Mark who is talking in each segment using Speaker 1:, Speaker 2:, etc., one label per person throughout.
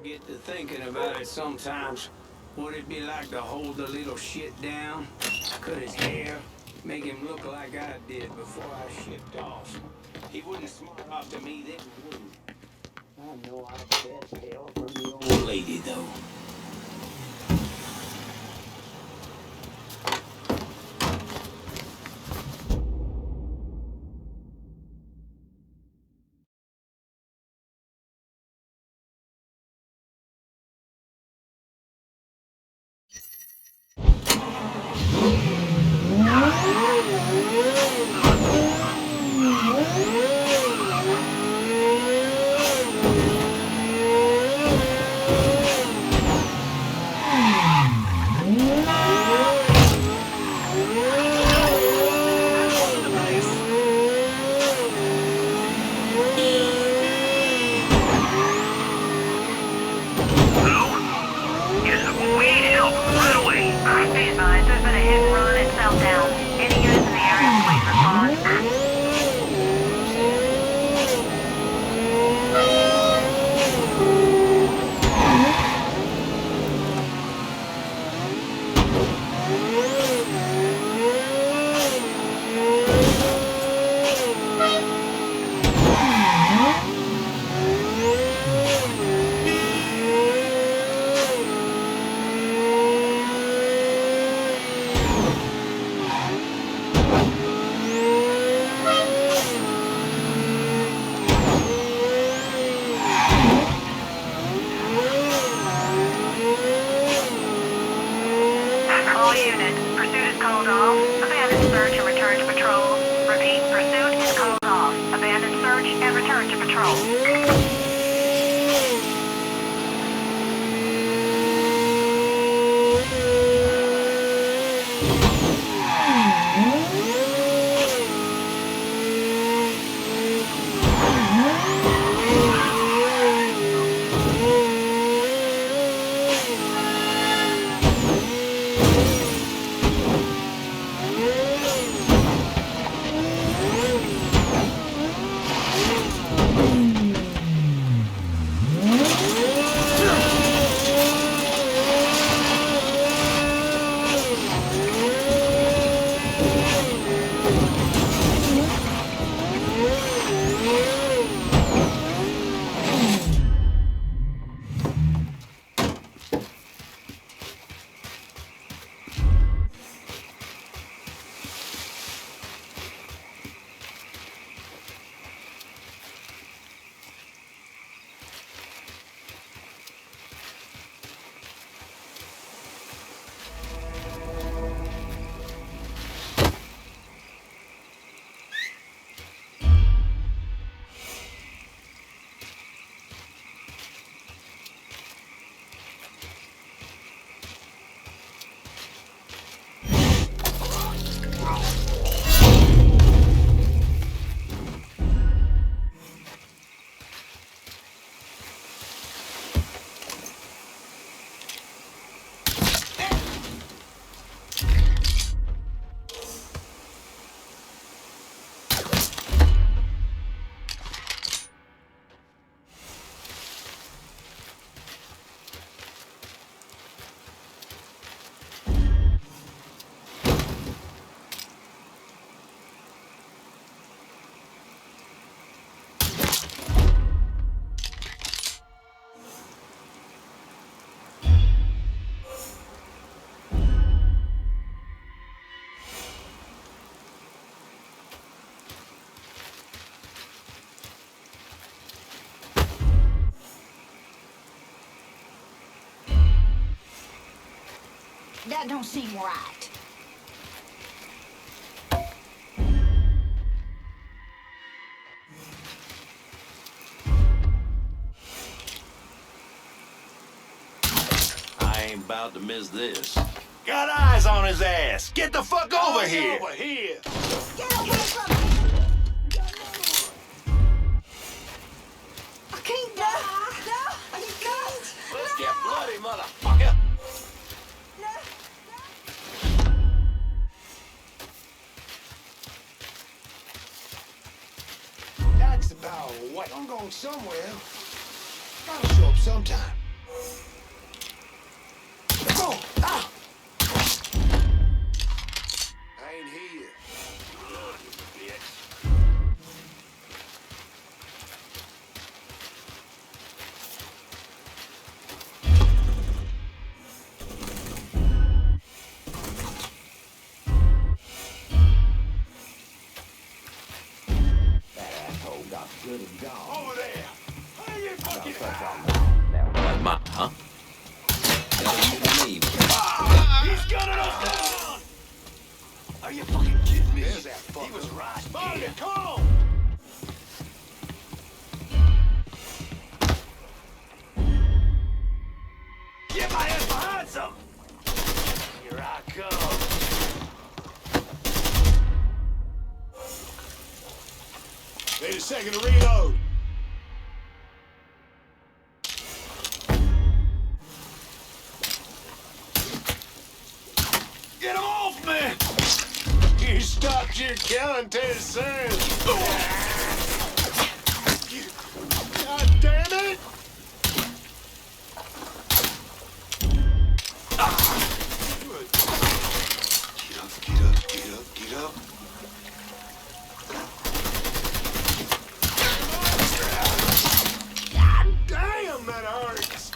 Speaker 1: get to thinking about it sometimes. Would it be like to hold the little shit down? Cut his hair? Make him look like I did before I shipped off? He wouldn't smart off to me then, would he? I know I'd best hell from the old lady, though.
Speaker 2: That don't seem right.
Speaker 3: I ain't about to miss this. Got eyes on his ass! Get the fuck over here!
Speaker 1: Over here!
Speaker 2: Get away from me! I can't die! No! I can't!
Speaker 3: Let's get bloody, motherfucker!
Speaker 1: That's the power of what? I'm going somewhere. Gotta show up sometime.
Speaker 4: little gone.
Speaker 3: Over there. Hey, you fucking
Speaker 4: Like mine, huh? Tell you to leave.
Speaker 3: He's gunning us down! Are you fucking kidding me? There's that fucker. He was right. Bobby, come on! Get my ass behind some! Here I come. Need a second to reload. Get him off me! You stopped your killing too soon. God damn it! Get up. God damn, that hurts.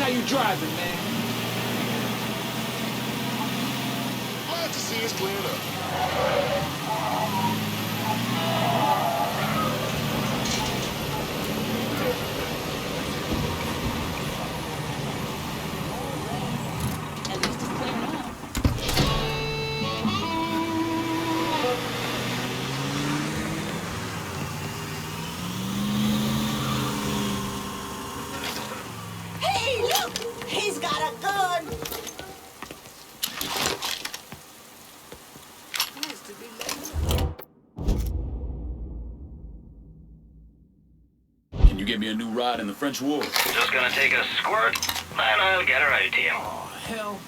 Speaker 3: how you driving, man.
Speaker 5: Glad to see us cleared up.
Speaker 2: At least it's clearing up. Hey, look! He's got a gun! Nice to be
Speaker 6: Can you get me a new ride in the French War?
Speaker 7: Just gonna take a squirt, and I'll get her out to you.
Speaker 3: Oh, hell.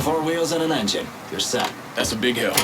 Speaker 4: Four wheels and an engine. You're set.
Speaker 6: That's a big help.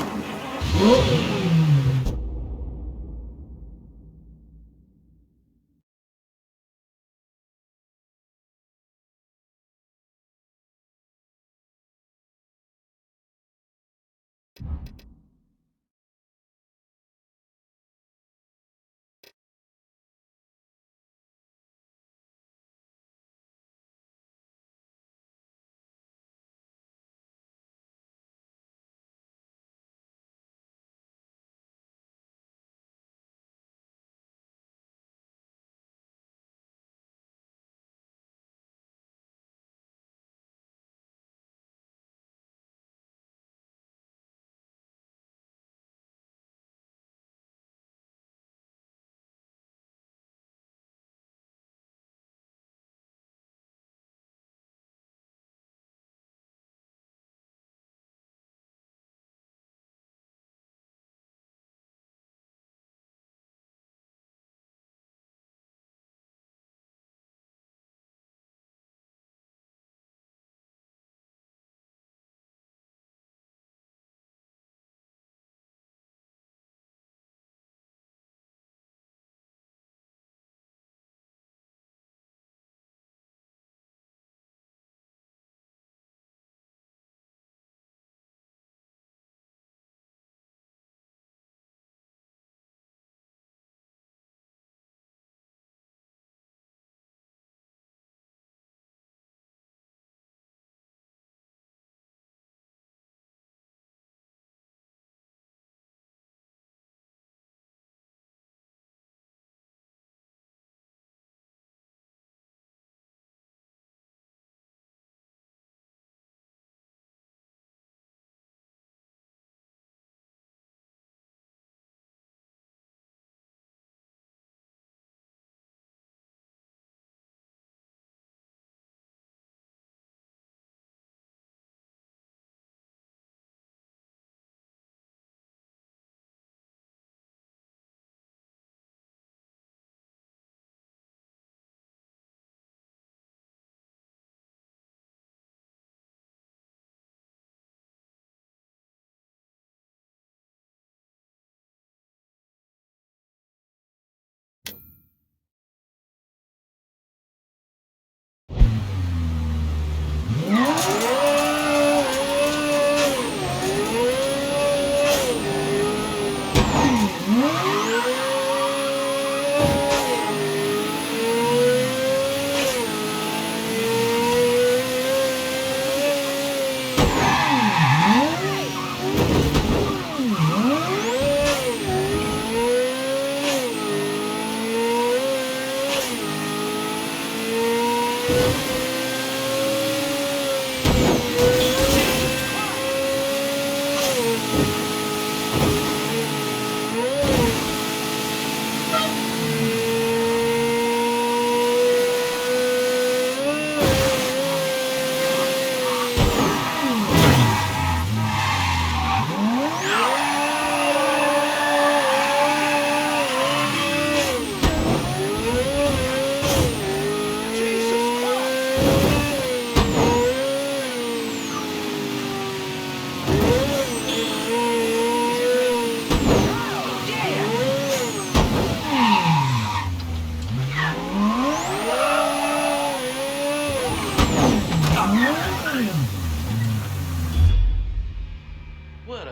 Speaker 7: What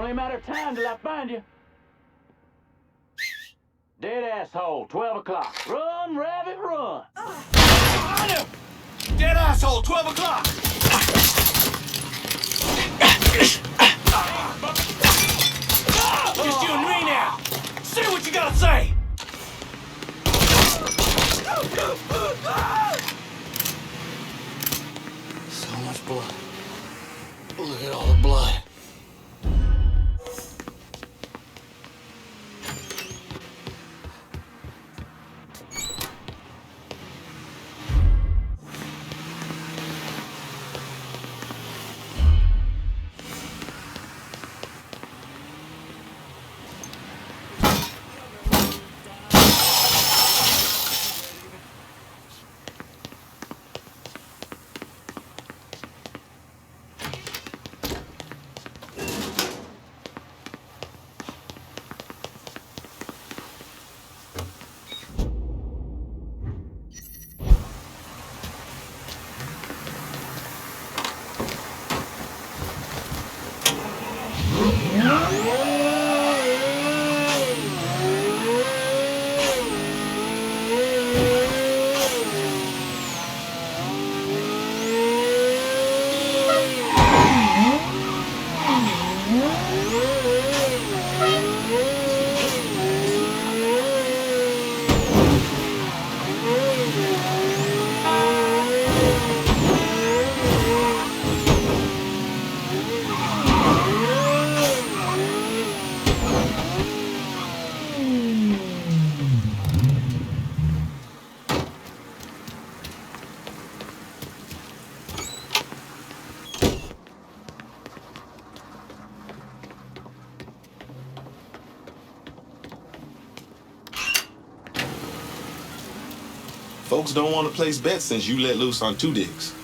Speaker 8: Only a matter of time till I find you. Dead asshole, 12 o'clock. Run, rabbit, run.
Speaker 3: Behind him! Dead asshole, 12 o'clock! Just you and me now! Say what you gotta say!
Speaker 5: So much blood. Look at all the blood. Folks don't want to place bets since you let loose on 2 dicks.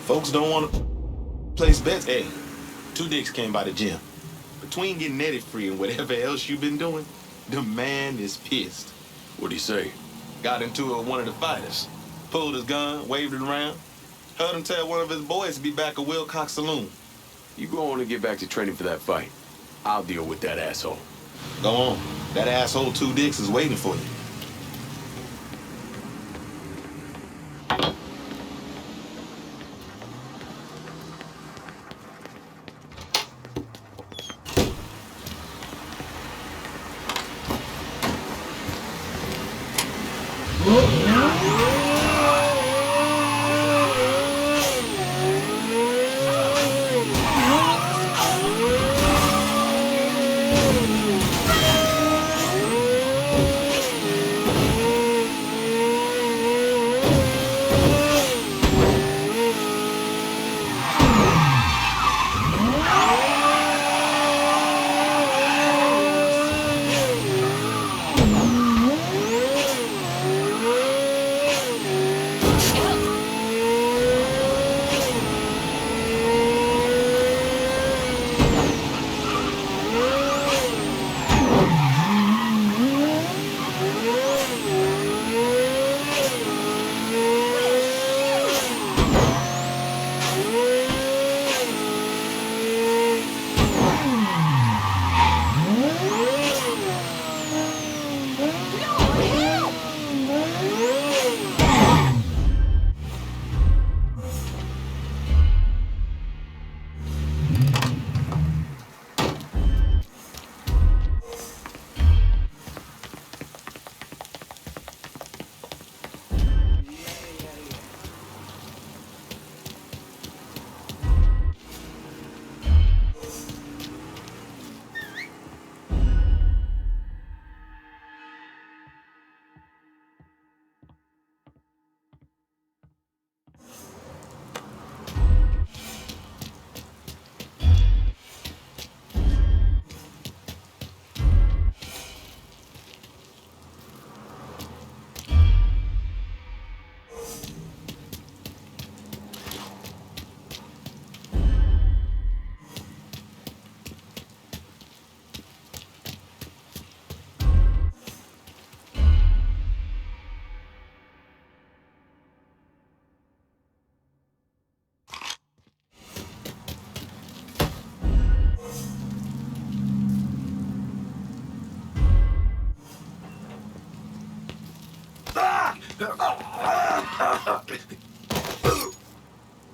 Speaker 5: Folks don't want to place bets. Hey, 2 dicks came by the gym. Between getting netted free and whatever else you've been doing, the man is pissed.
Speaker 6: What'd he say?
Speaker 5: Got into it with one of the fighters. Pulled his gun, waved it around. Heard him tell one of his boys to be back at Wilcox Saloon.
Speaker 6: You go on and get back to training for that fight. I'll deal with that asshole.
Speaker 5: Go on. That asshole 2 dicks is waiting for you.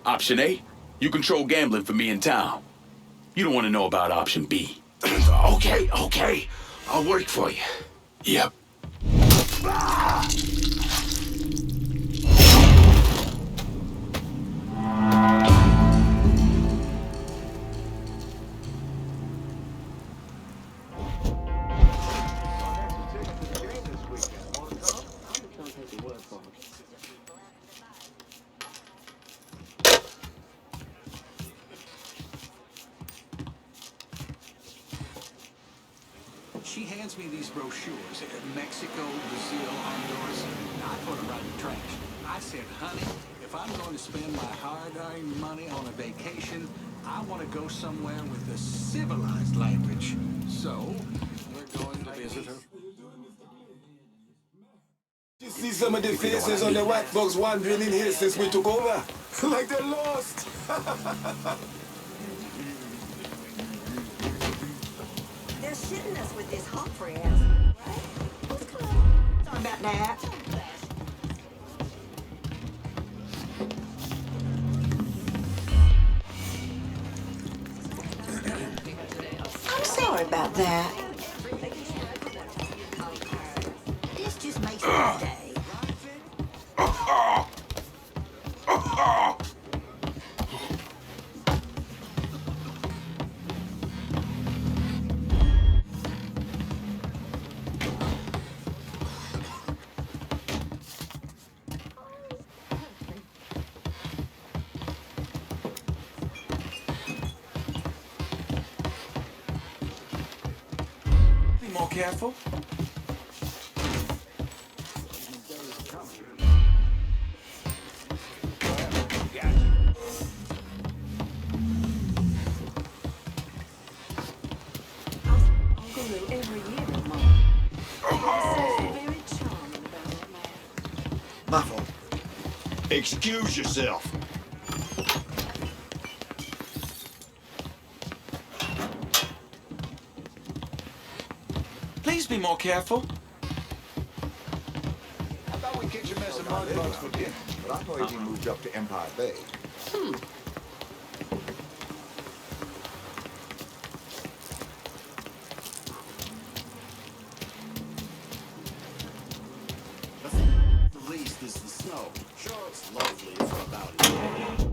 Speaker 6: Option A, you control gambling for me in town. You don't want to know about option B.
Speaker 3: Okay. I'll work for you.
Speaker 6: Yep.
Speaker 9: She hands me these brochures. Mexico, Brazil, Honduras. I put them right in the trash. I said, honey, if I'm going to spend my hard-earned money on a vacation, I want to go somewhere with a civilized language. So, we're going to visit her.
Speaker 10: You see some of the faces on the white folks wandering in here since we took over. Like they're lost.
Speaker 2: They're shitting us with this Humphrey ass. Right? What's going on? Sorry about that. I'm sorry about that. This just makes my day.
Speaker 10: Be more careful.
Speaker 3: My fault. Excuse yourself.
Speaker 10: Please be more careful.
Speaker 3: I thought we kicked your mess of mud bugs for dinner.
Speaker 11: But I thought he moved up to Empire Bay.
Speaker 3: The least is the snow. Sure, it's lovely for about a year.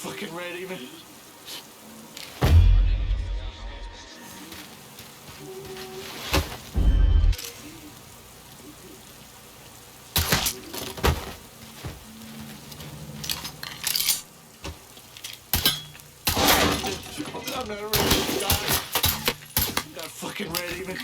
Speaker 9: fucking ready, man. I'm not ready to die. I'm not fucking ready, man.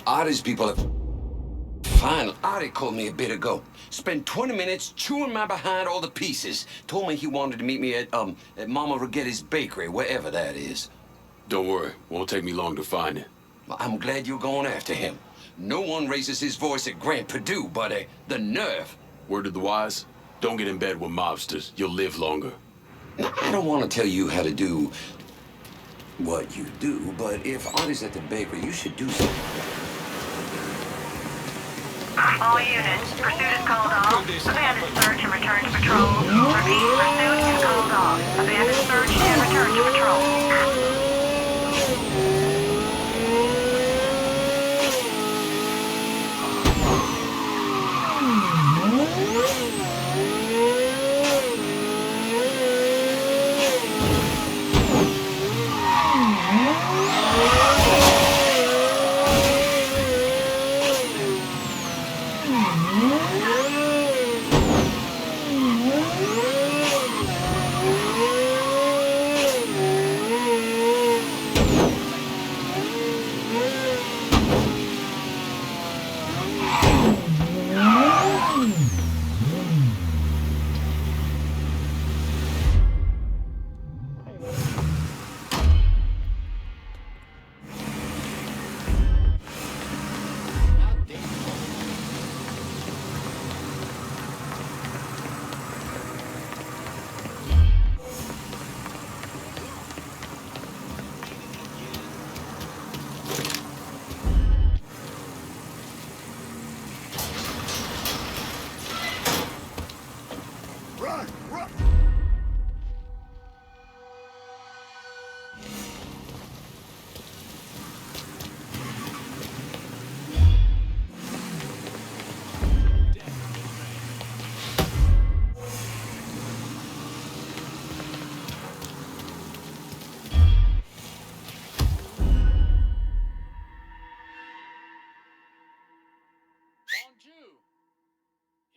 Speaker 12: Artie's people have finally. Artie called me a bit ago. Spent 20 minutes chewing my behind all the pieces. Told me he wanted to meet me at Mama Rigetti's bakery, wherever that is.
Speaker 6: Don't worry, won't take me long to find it.
Speaker 12: I'm glad you're going after him. No one raises his voice at Grant Perdue, but the nerve.
Speaker 6: Word to the wise, don't get in bed with mobsters. You'll live longer.
Speaker 12: Now, I don't want to tell you how to do what you do, but if Artie's at the bakery, you should do something.
Speaker 13: All units, pursuit is called off. Abandon search and return to patrol. Repeat, pursuit is called off. Abandon search and return to patrol.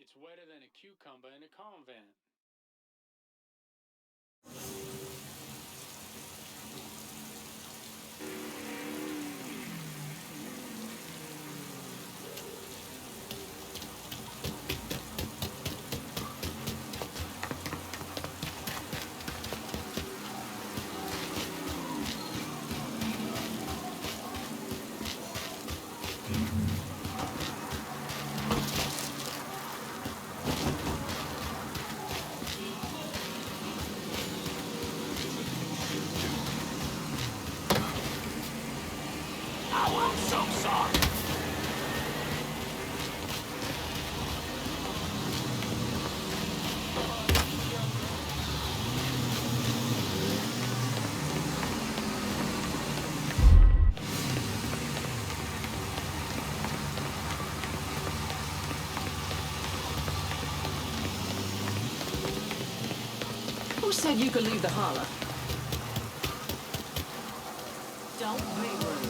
Speaker 9: It's wetter than a cucumber in a convent.
Speaker 2: Who said you could leave the holler? Don't be rude.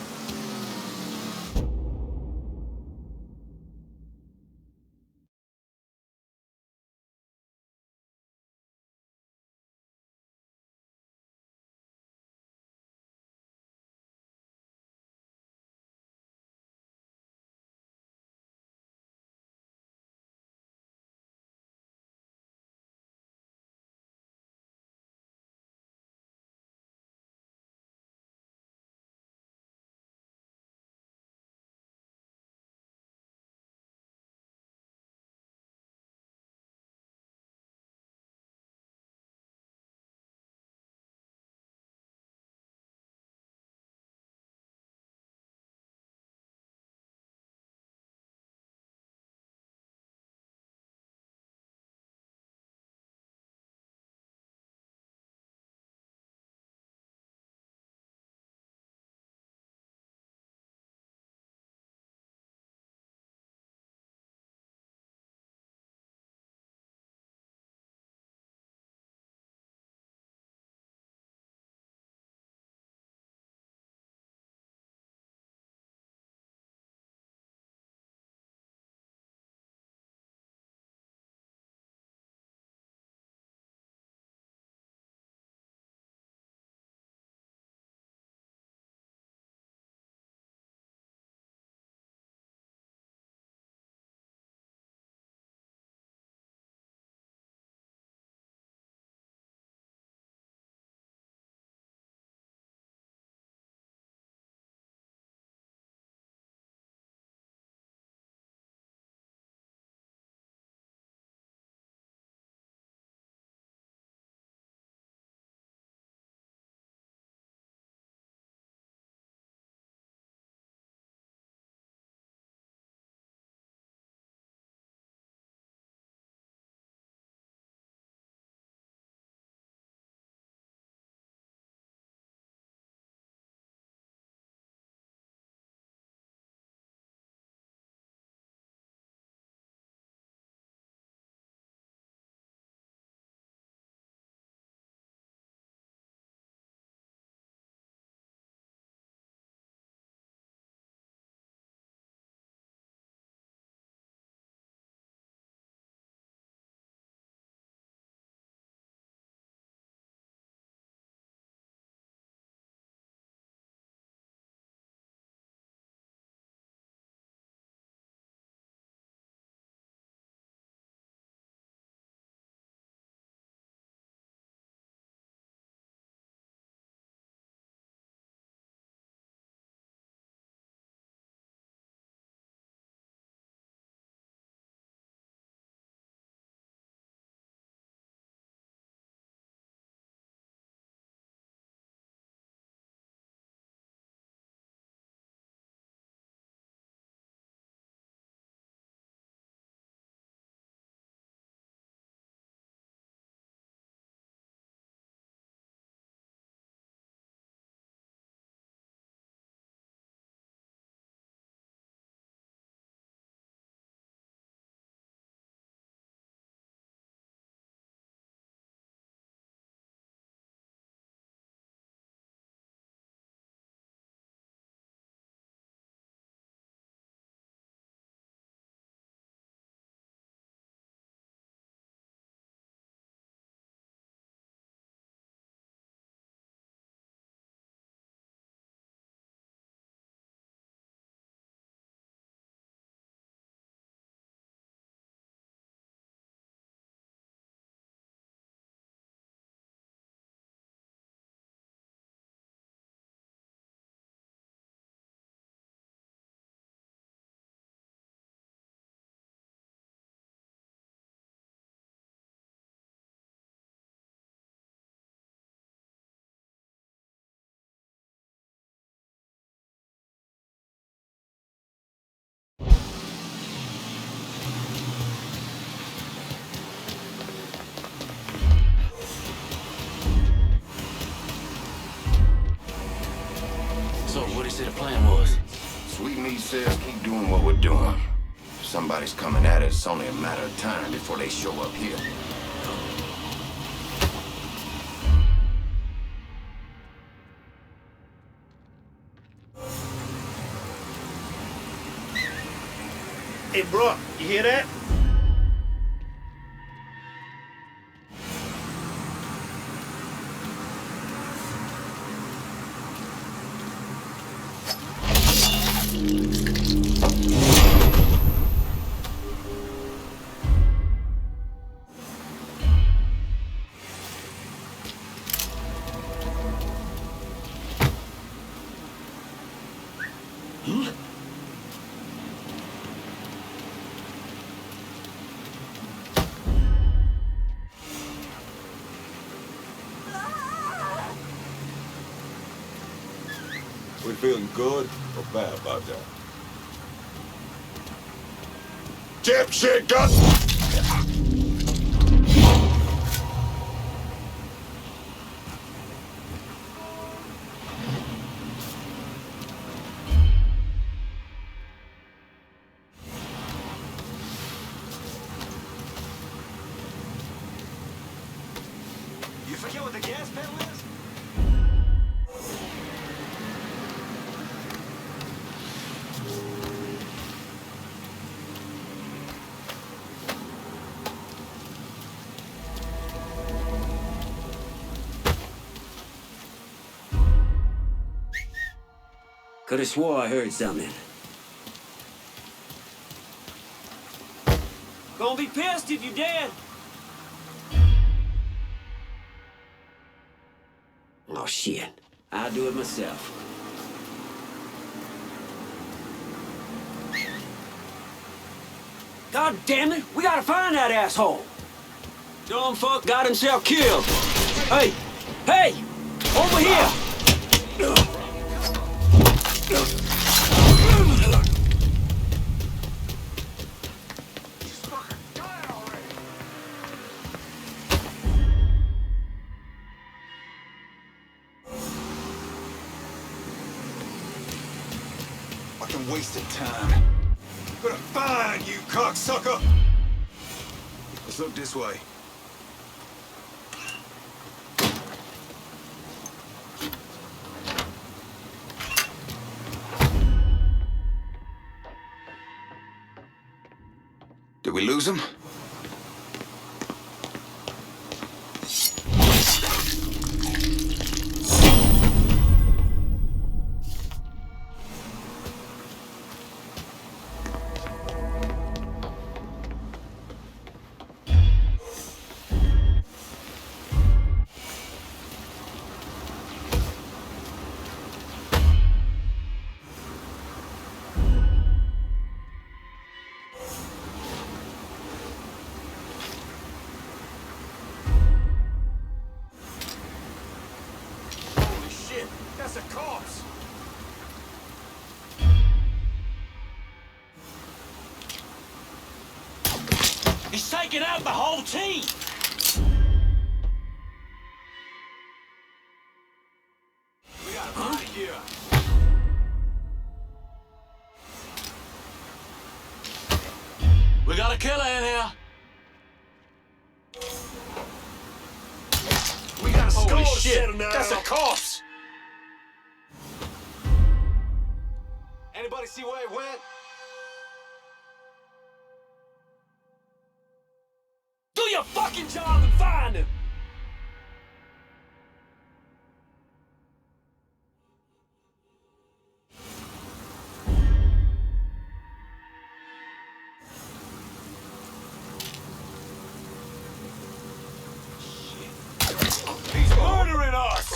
Speaker 4: say the plan was?
Speaker 12: Sweet meat says keep doing what we're doing. If somebody's coming at us, it's only a matter of time before they show up here.
Speaker 3: Hey, bro, you hear that?
Speaker 10: We feeling good or bad about that?
Speaker 3: Dipshit gun! You forget what the gas pedal is?
Speaker 8: Could've swore I heard something. Gonna be pissed if you did. Oh, shit. I'll do it myself. God damn it! We gotta find that asshole! Dumb fuck got himself killed. Hey! Hey! Over here!
Speaker 3: Fucking wasted time. Gonna find you, cocksucker! Let's look this way. Did we lose him? That's a corpse!
Speaker 8: He's taking out the whole team!
Speaker 3: We got a body here.
Speaker 8: We got a killer in here!
Speaker 3: We got a skull
Speaker 8: Holy
Speaker 3: to
Speaker 8: shit!
Speaker 3: settle now.
Speaker 8: That's a corpse!
Speaker 3: Anybody see where it went?
Speaker 8: Do your fucking job and find him!
Speaker 3: He's murdering us!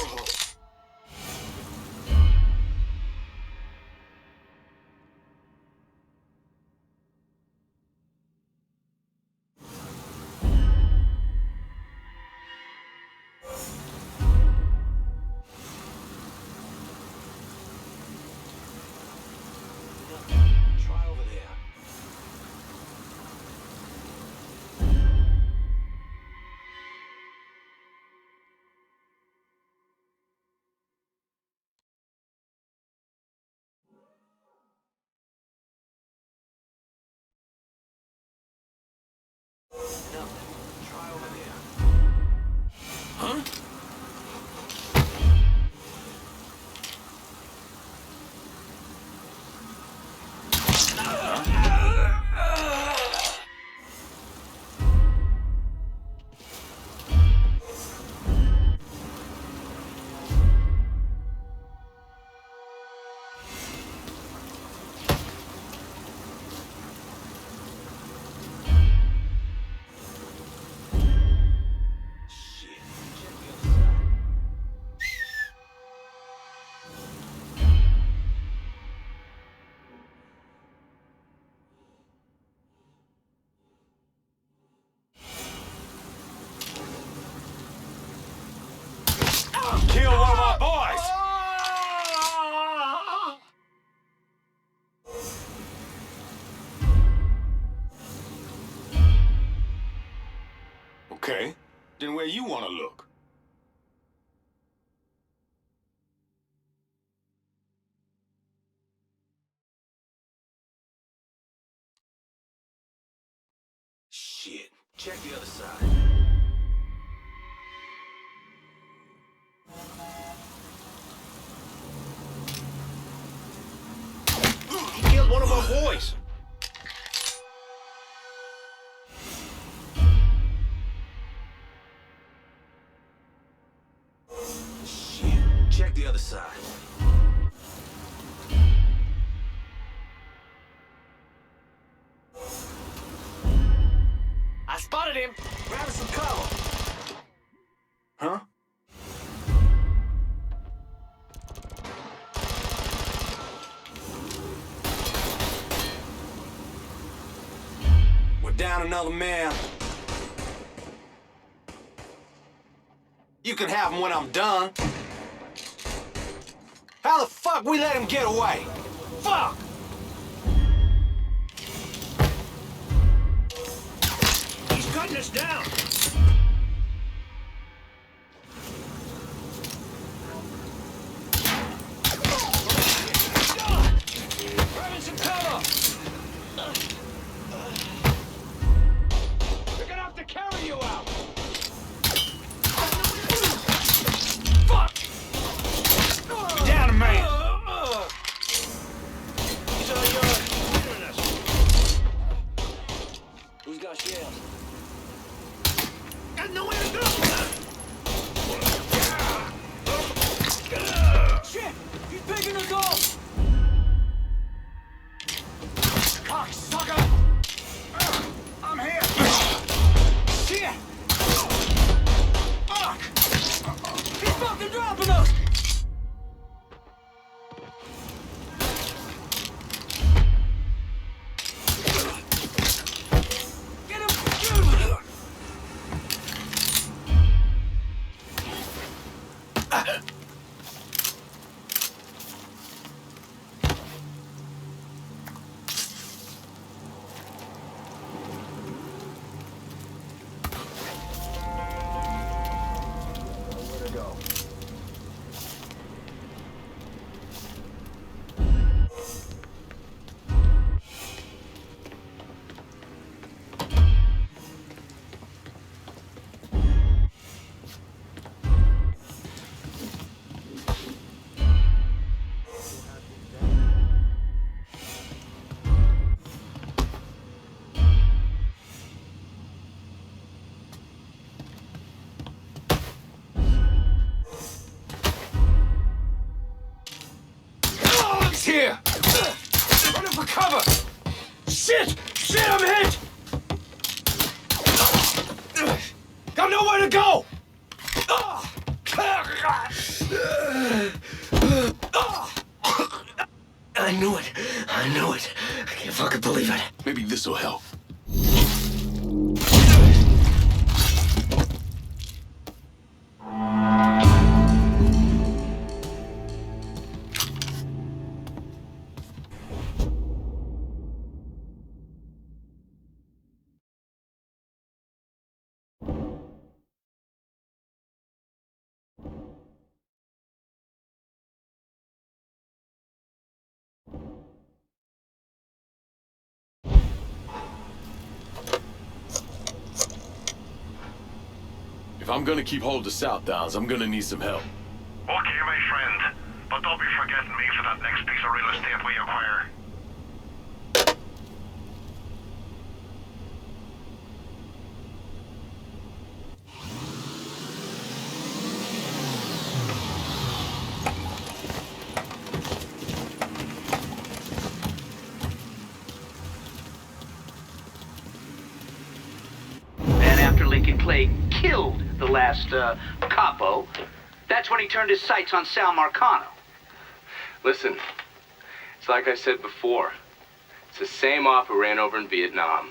Speaker 6: want to look.
Speaker 5: Shit. Check the other side. He killed one of our boys. Shit. Check the other side. I spotted him. Grab some cover. Huh? We're down another man. You can have him when I'm done. How the fuck we let him get away? Fuck! He's cutting us down. Grabbing some cover. We're gonna have to carry you out. Fuck! Get down, man. These are yours. Who's got shells? Got nowhere to go. Shit! He's picking us off. Cocksucker! I'm here. Shit! Fuck! He's fucking dropping us! Get him!
Speaker 11: Where to go?
Speaker 5: He's here! Running for cover! Shit! Shit, I'm hit! Got nowhere to go!
Speaker 8: I knew it. I knew it. I can't fucking believe it.
Speaker 6: Maybe this'll help. If I'm gonna keep hold of Southdowns, I'm gonna need some help.
Speaker 7: Okay, my friend. But don't be forgetting me for that next piece of real estate we acquire.
Speaker 14: And after Lincoln Clay killed the last capo, that's when he turned his sights on Sal Marcano.
Speaker 15: Listen, it's like I said before. It's the same off who ran over in Vietnam.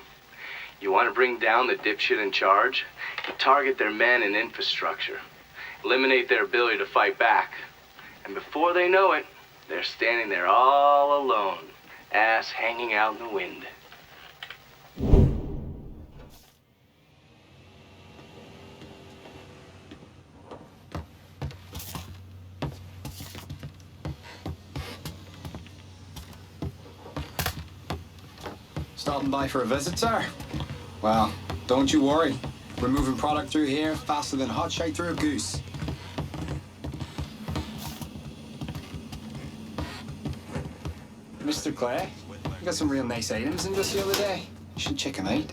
Speaker 15: You want to bring down the dipshit in charge? You target their men and infrastructure. Eliminate their ability to fight back. And before they know it, they're standing there all alone, ass hanging out in the wind.
Speaker 11: Stopping by for a visit, sir? Well, don't you worry. We're moving product through here faster than hot shite through a goose. Mr. Clay, you got some real nice items in this the other day. You should check them out.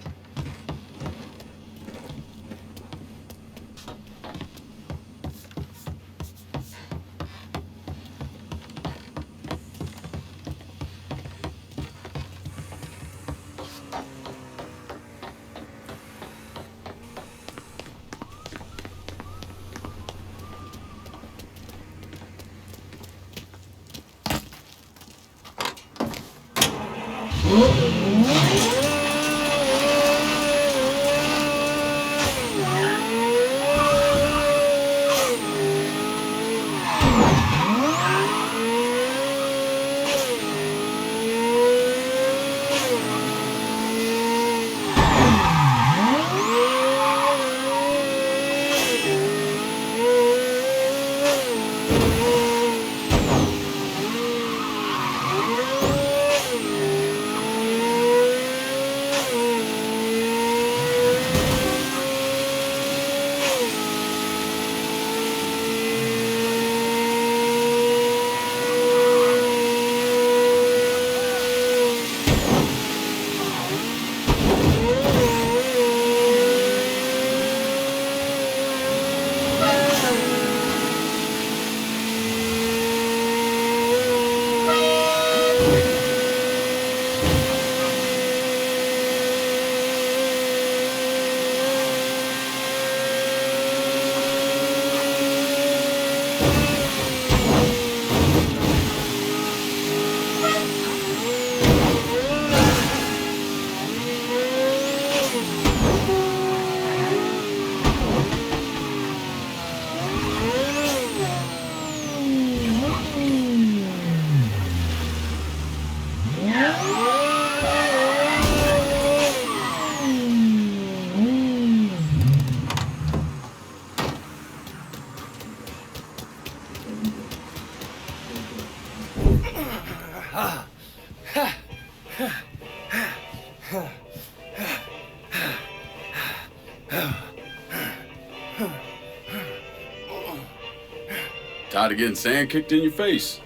Speaker 6: Tired of getting sand kicked in your face?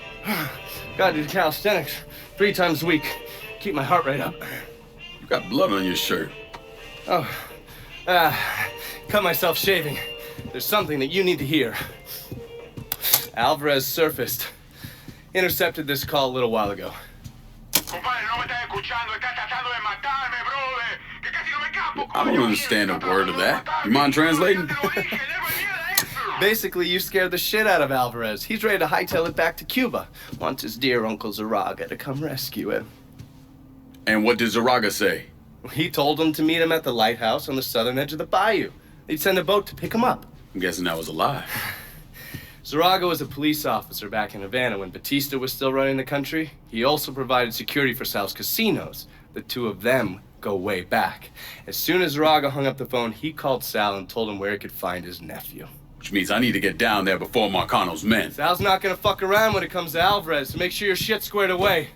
Speaker 15: Gotta do calisthenics 3 times a week. Keep my heart rate up.
Speaker 6: You got blood on your shirt.
Speaker 15: Oh, cut myself shaving. There's something that you need to hear. Alvarez surfaced. Intercepted this call a little while ago.
Speaker 6: I don't understand a word of that. You mind translating?
Speaker 15: Basically, you scared the shit out of Alvarez. He's ready to hightail it back to Cuba. Wants his dear Uncle Zaraga to come rescue him.
Speaker 6: And what did Zaraga say?
Speaker 15: He told him to meet him at the lighthouse on the southern edge of the bayou. He'd send a boat to pick him up.
Speaker 6: I'm guessing that was a lie.
Speaker 15: Zaraga was a police officer back in Havana when Batista was still running the country. He also provided security for Sal's casinos. The two of them go way back. As soon as Zaraga hung up the phone, he called Sal and told him where he could find his nephew.
Speaker 6: Which means I need to get down there before Marcano's men.
Speaker 15: Sal's not gonna fuck around when it comes to Alvarez, so make sure your shit's squared away.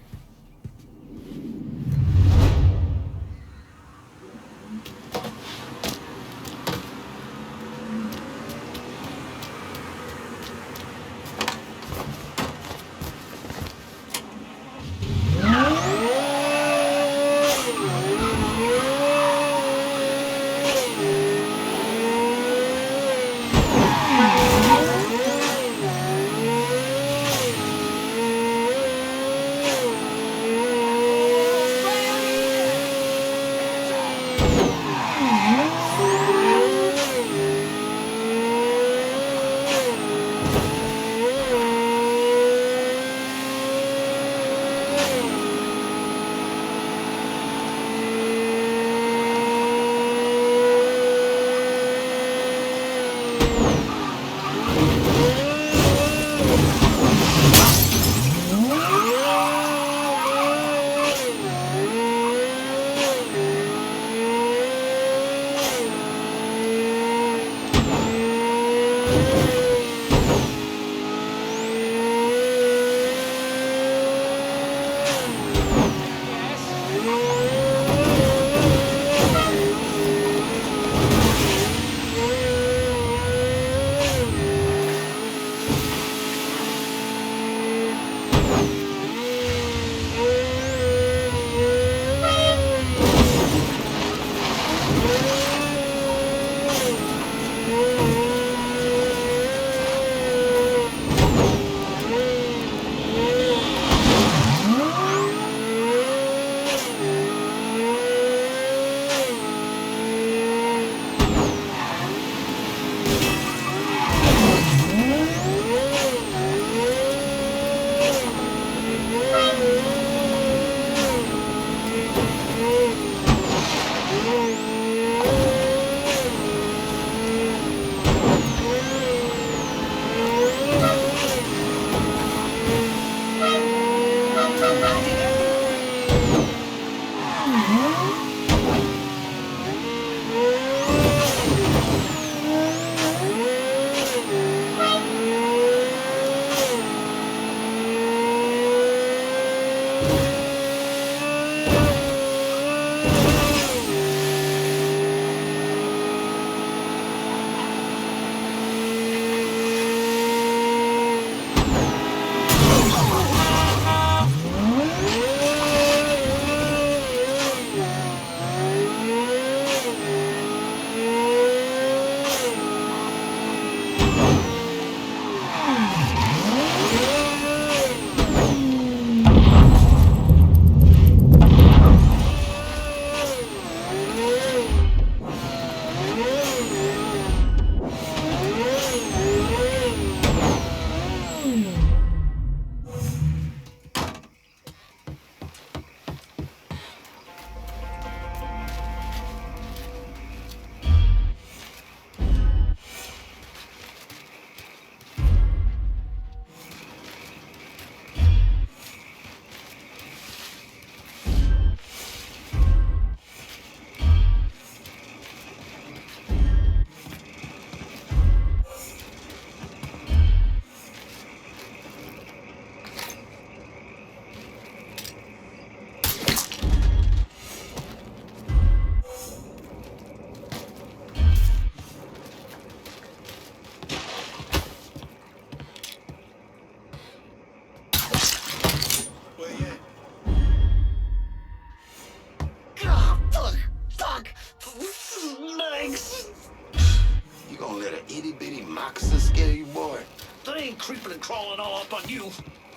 Speaker 6: up on you.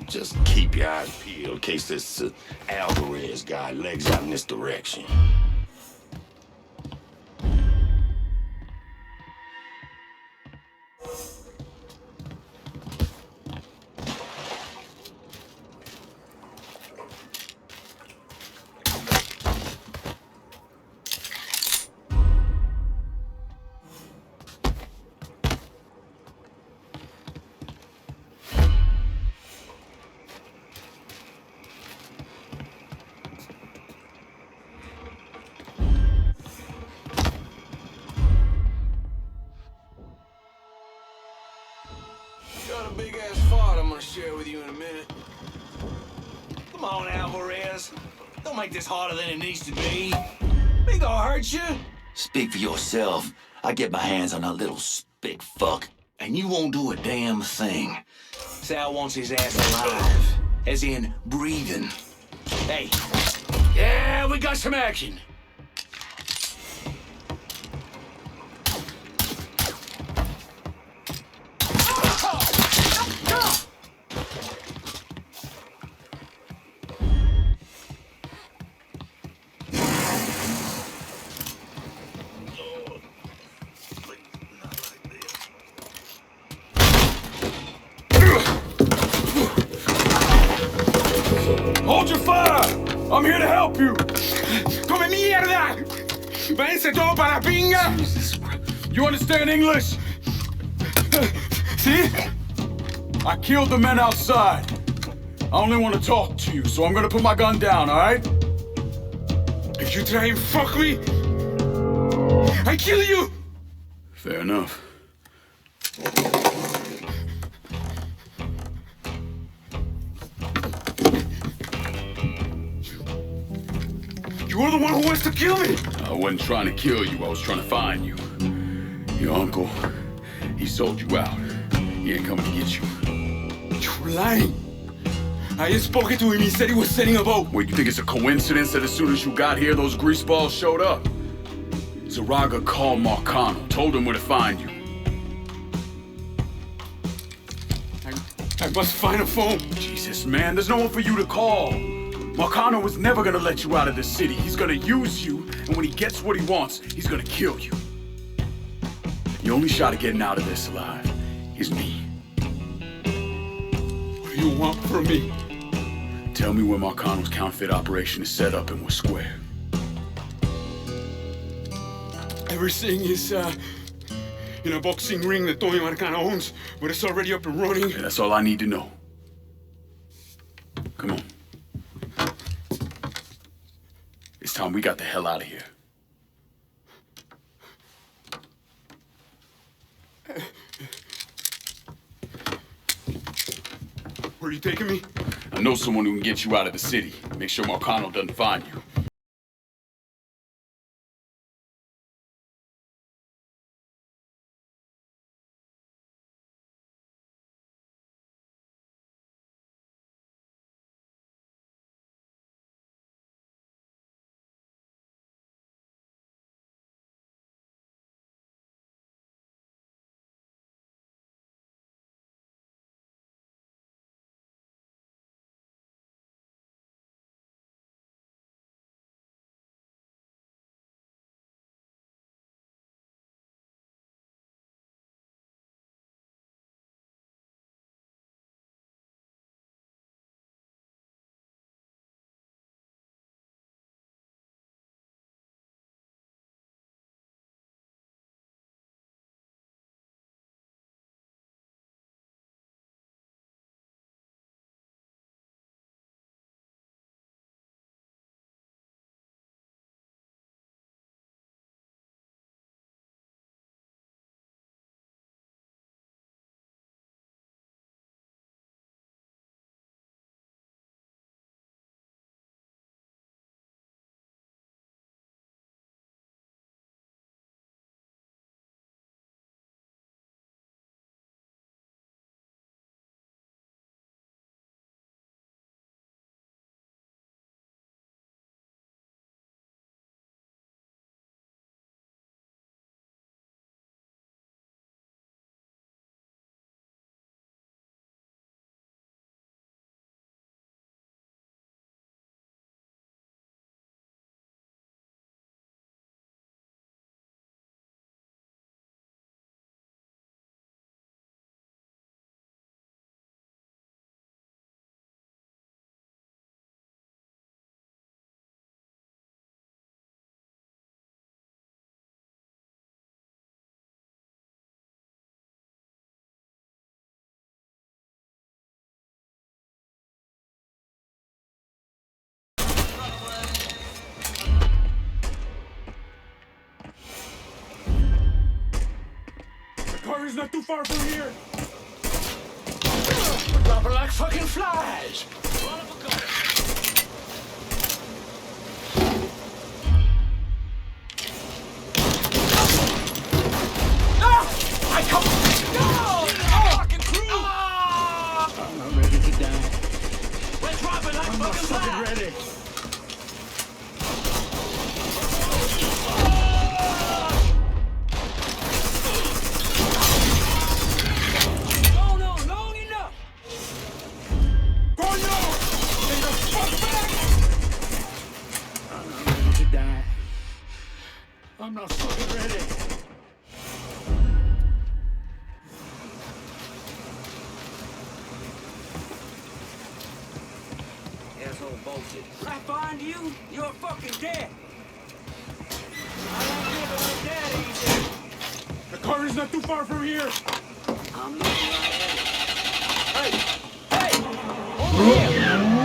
Speaker 16: Just keep your eyes peeled in case this Alvarez guy legs out in this direction.
Speaker 1: Got a big-ass fart I'm gonna share with you in a minute. Come on, Alvarez. Don't make this harder than it needs to be. Ain't gonna hurt you.
Speaker 16: Speak for yourself. I get my hands on that little spick fuck, and you won't do a damn thing.
Speaker 1: Sal wants his ass alive, as in breathing. Hey, yeah, we got some action.
Speaker 6: Hold your fire! I'm here to help you! ¡Come mierda! ¡Váyanse todo para la pinga! You understand English? See? I killed the men outside. I only want to talk to you, so I'm gonna put my gun down, alright? If you try and fuck me, I kill you! Fair enough. You're the one who wants to kill me! I wasn't trying to kill you, I was trying to find you. Your uncle, he sold you out. He ain't coming to get you. You're lying! I just spoke to him, he said he was setting a boat. Wait, you think it's a coincidence that as soon as you got here, those greaseballs showed up? Zaraga called Marcano, told him where to find you. I must find a phone. Jesus, man, there's no one for you to call. Marcano is never gonna let you out of the city. He's gonna use you, and when he gets what he wants, he's gonna kill you. The only shot at getting out of this alive is me. What do you want from me? Tell me where Marcano's counterfeit operation is set up and we're square. Everything is, in a boxing ring that Tony Marcano owns, but it's already up and running. Yeah, that's all I need to know. Come on. It's time we got the hell out of here. Where are you taking me? I know someone who can get you out of the city. Make sure Marcano doesn't find you. is not too far from here. We're dropping like fucking flies. Run up a car. I come. No! Fucking crew! I'm not ready to die. We're dropping like fucking flies. I'm not fucking ready. I'm not fucking ready.
Speaker 8: Asshole bullshit. I find you, you're fucking dead. I don't give it like that easy.
Speaker 6: The car is not too far from here.
Speaker 8: I'm looking right at it. Hey! Hey! Over here!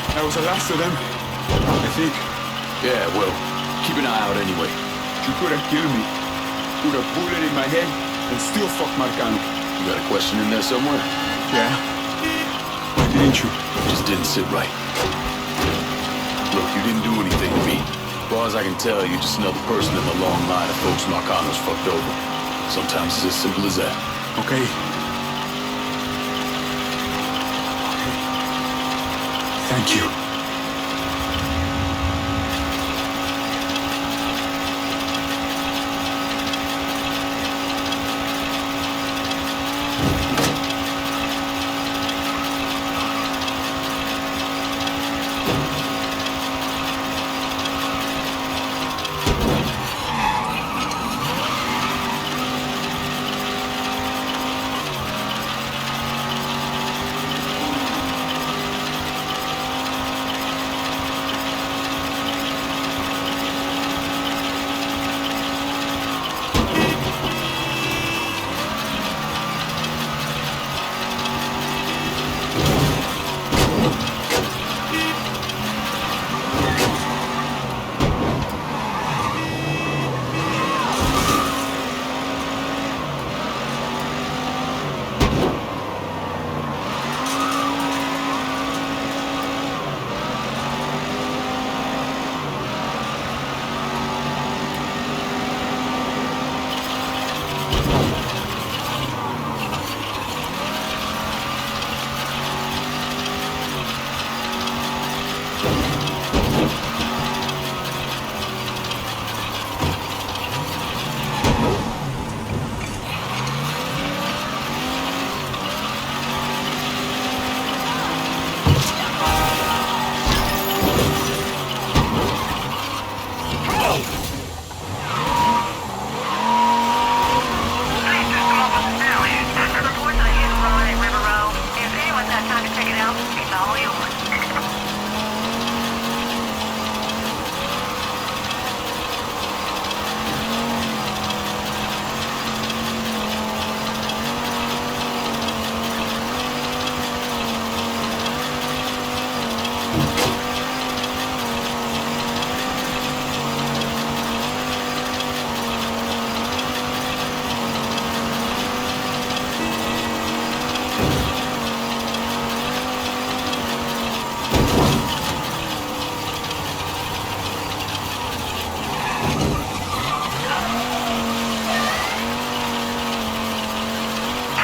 Speaker 6: That was the last of them, I think. Yeah, well, keep an eye out anyway. You could have killed me. Put a bullet in my head and still fuck Marcano. You got a question in there somewhere? Yeah. Why didn't you? Just didn't sit right. Look, you didn't do anything to me. As far as I can tell, you're just another person in the long line of folks Marcano's fucked over. Sometimes it's as simple as that. Okay. Thank you.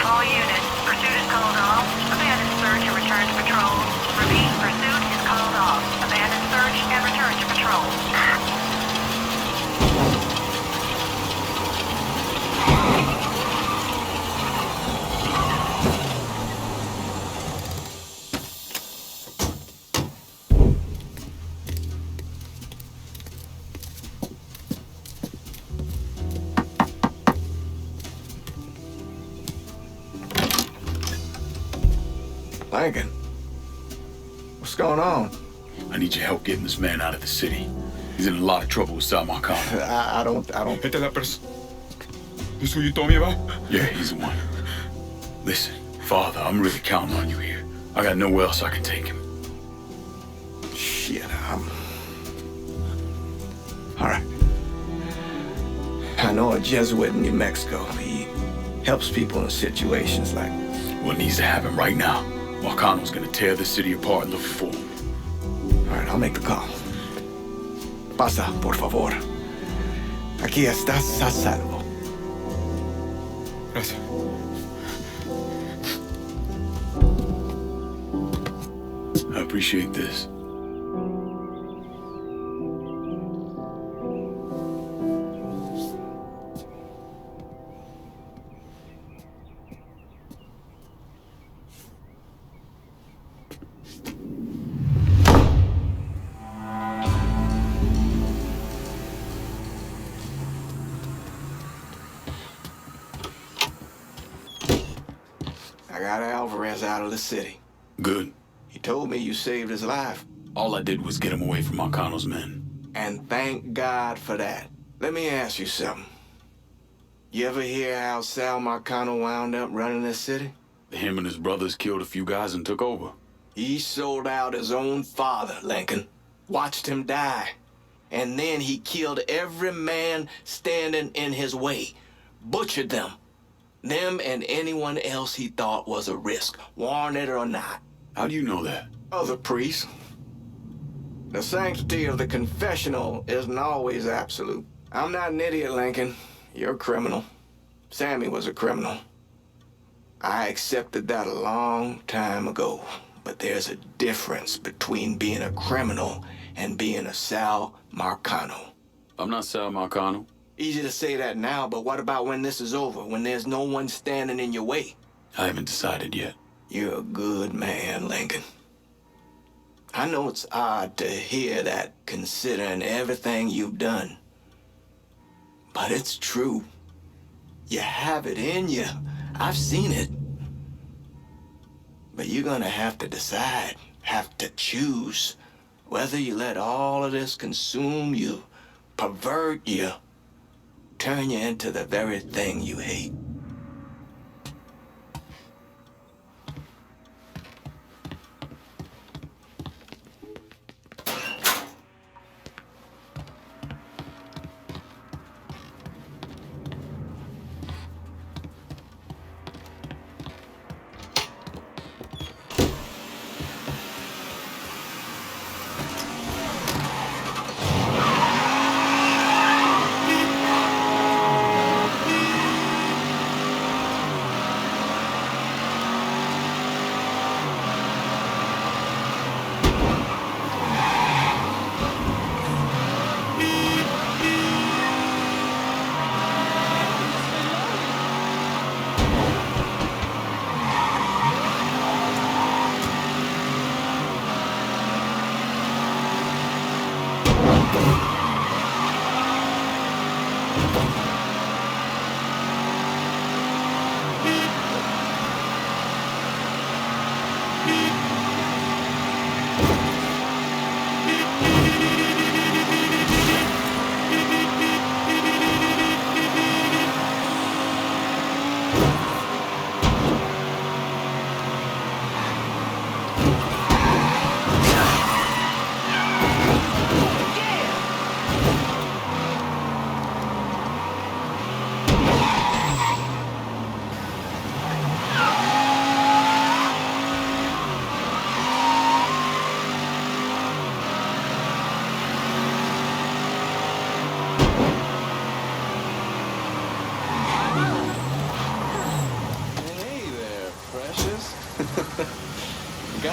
Speaker 13: All units, pursuit is called off. Abandon search and return to patrol. Repeat, pursuit is called off. Abandon search and return to patrol.
Speaker 10: Lincoln, what's going on?
Speaker 6: I need your help getting this man out of the city. He's in a lot of trouble with Sal Marcano.
Speaker 10: I don't.
Speaker 6: Este la person. This who you told me about? Yeah, he's the one. Listen, Father, I'm really counting on you here. I got nowhere else I can take him.
Speaker 10: Shit, all right. I know a Jesuit in New Mexico. He helps people in situations like...
Speaker 6: What needs to happen right now? Marcano's gonna tear the city apart looking for him.
Speaker 10: All right, I'll make the call. Pasa, por favor. Aquí estás a salvo.
Speaker 6: Gracias. I appreciate this.
Speaker 10: I got Alvarez out of the city.
Speaker 6: Good.
Speaker 10: He told me you saved his life.
Speaker 6: All I did was get him away from Marcano's men.
Speaker 10: And thank God for that. Let me ask you something. You ever hear how Sal Marcano wound up running this city?
Speaker 6: Him and his brothers killed a few guys and took over.
Speaker 10: He sold out his own father, Lincoln. Watched him die. And then he killed every man standing in his way. Butchered them. Them and anyone else he thought was a risk, wanted or not.
Speaker 6: How do you know that?
Speaker 10: Other priests. The sanctity of the confessional isn't always absolute. I'm not an idiot, Lincoln. You're a criminal. Sammy was a criminal. I accepted that a long time ago. But there's a difference between being a criminal and being a Sal Marcano.
Speaker 6: I'm not Sal Marcano.
Speaker 10: Easy to say that now, but what about when this is over, when there's no one standing in your way?
Speaker 6: I haven't decided yet.
Speaker 10: You're a good man, Lincoln. I know it's odd to hear that, considering everything you've done. But it's true. You have it in you. I've seen it. But you're gonna have to decide, have to choose, whether you let all of this consume you, pervert you, turn you into the very thing you hate.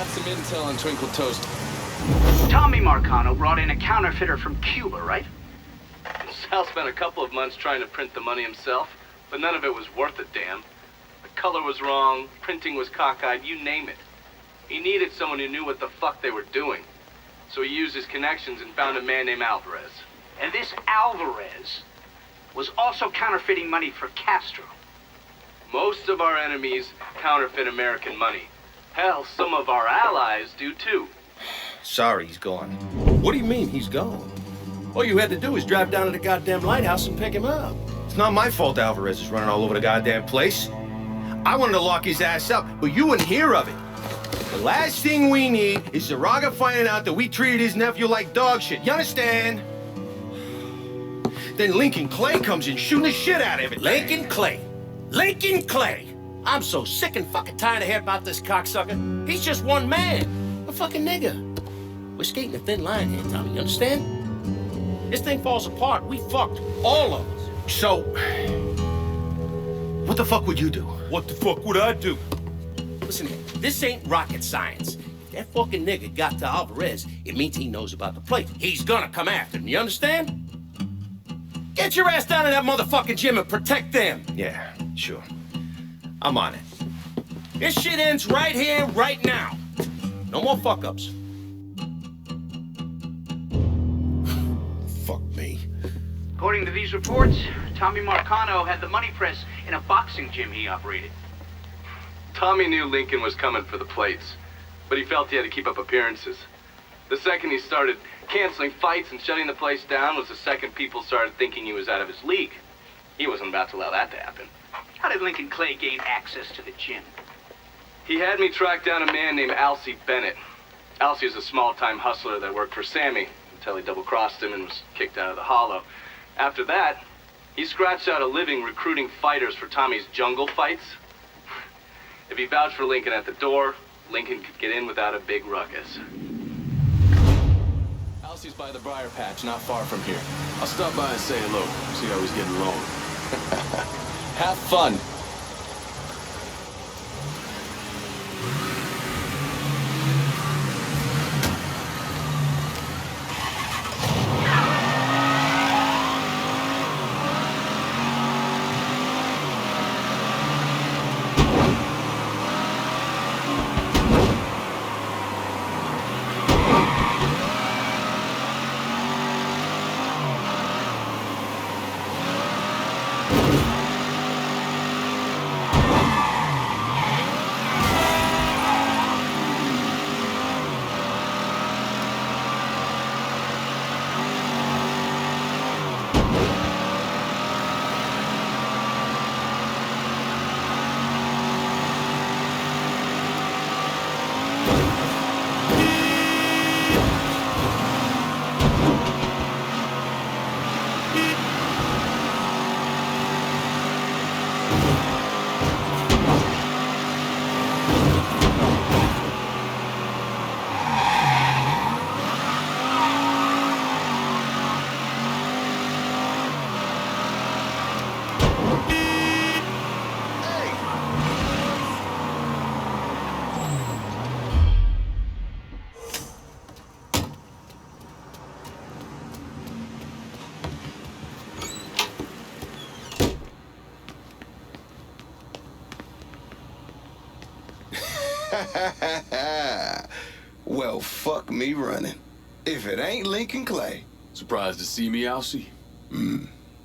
Speaker 15: Got some intel on Twinkle Toast.
Speaker 14: Tommy Marcano brought in a counterfeiter from Cuba, right?
Speaker 15: Sal spent a couple of months trying to print the money himself, but none of it was worth a damn. The color was wrong, printing was cockeyed, you name it. He needed someone who knew what the fuck they were doing. So he used his connections and found a man named Alvarez.
Speaker 14: And this Alvarez was also counterfeiting money for Castro.
Speaker 15: Most of our enemies counterfeit American money. Hell, some of our allies do too.
Speaker 17: Sorry, he's gone.
Speaker 18: What do you mean he's gone? All you had to do was drive down to the goddamn lighthouse and pick him up.
Speaker 17: It's not my fault Alvarez is running all over the goddamn place. I wanted to lock his ass up, but you wouldn't hear of it. The last thing we need is Zaraga finding out that we treated his nephew like dog shit. You understand? Then Lincoln Clay comes in shooting the shit out of it.
Speaker 18: Lincoln Clay. Lincoln Clay. I'm so sick and fucking tired of hearing about this cocksucker. He's just one man. A fucking nigga. We're skating a thin line here, Tommy. You understand? This thing falls apart. We fucked. All of us.
Speaker 17: So, what the fuck would you do?
Speaker 18: What the fuck would I do? Listen here, this ain't rocket science. If that fucking nigga got to Alvarez, it means he knows about the plate. He's gonna come after him, you understand? Get your ass down to that motherfucking gym and protect them.
Speaker 17: Yeah, sure. I'm on it.
Speaker 18: This shit ends right here, right now. No more fuck-ups.
Speaker 17: Fuck me.
Speaker 14: According to these reports, Tommy Marcano had the money press in a boxing gym he operated.
Speaker 15: Tommy knew Lincoln was coming for the plates, but he felt he had to keep up appearances. The second he started canceling fights and shutting the place down was the second people started thinking he was out of his league. He wasn't about to allow that to happen.
Speaker 14: How did Lincoln Clay gain access to the gym?
Speaker 15: He had me track down a man named Alcee Bennett. Alcee is a small-time hustler that worked for Sammy until he double-crossed him and was kicked out of the Hollow. After that, he scratched out a living recruiting fighters for Tommy's jungle fights. If he vouched for Lincoln at the door, Lincoln could get in without a big ruckus.
Speaker 5: Alcee's by the briar patch, not far from here. I'll stop by and say hello, see how he's getting along. Have fun.
Speaker 10: Well, fuck me running. If it ain't Lincoln Clay.
Speaker 6: Surprised to see me, Alcee?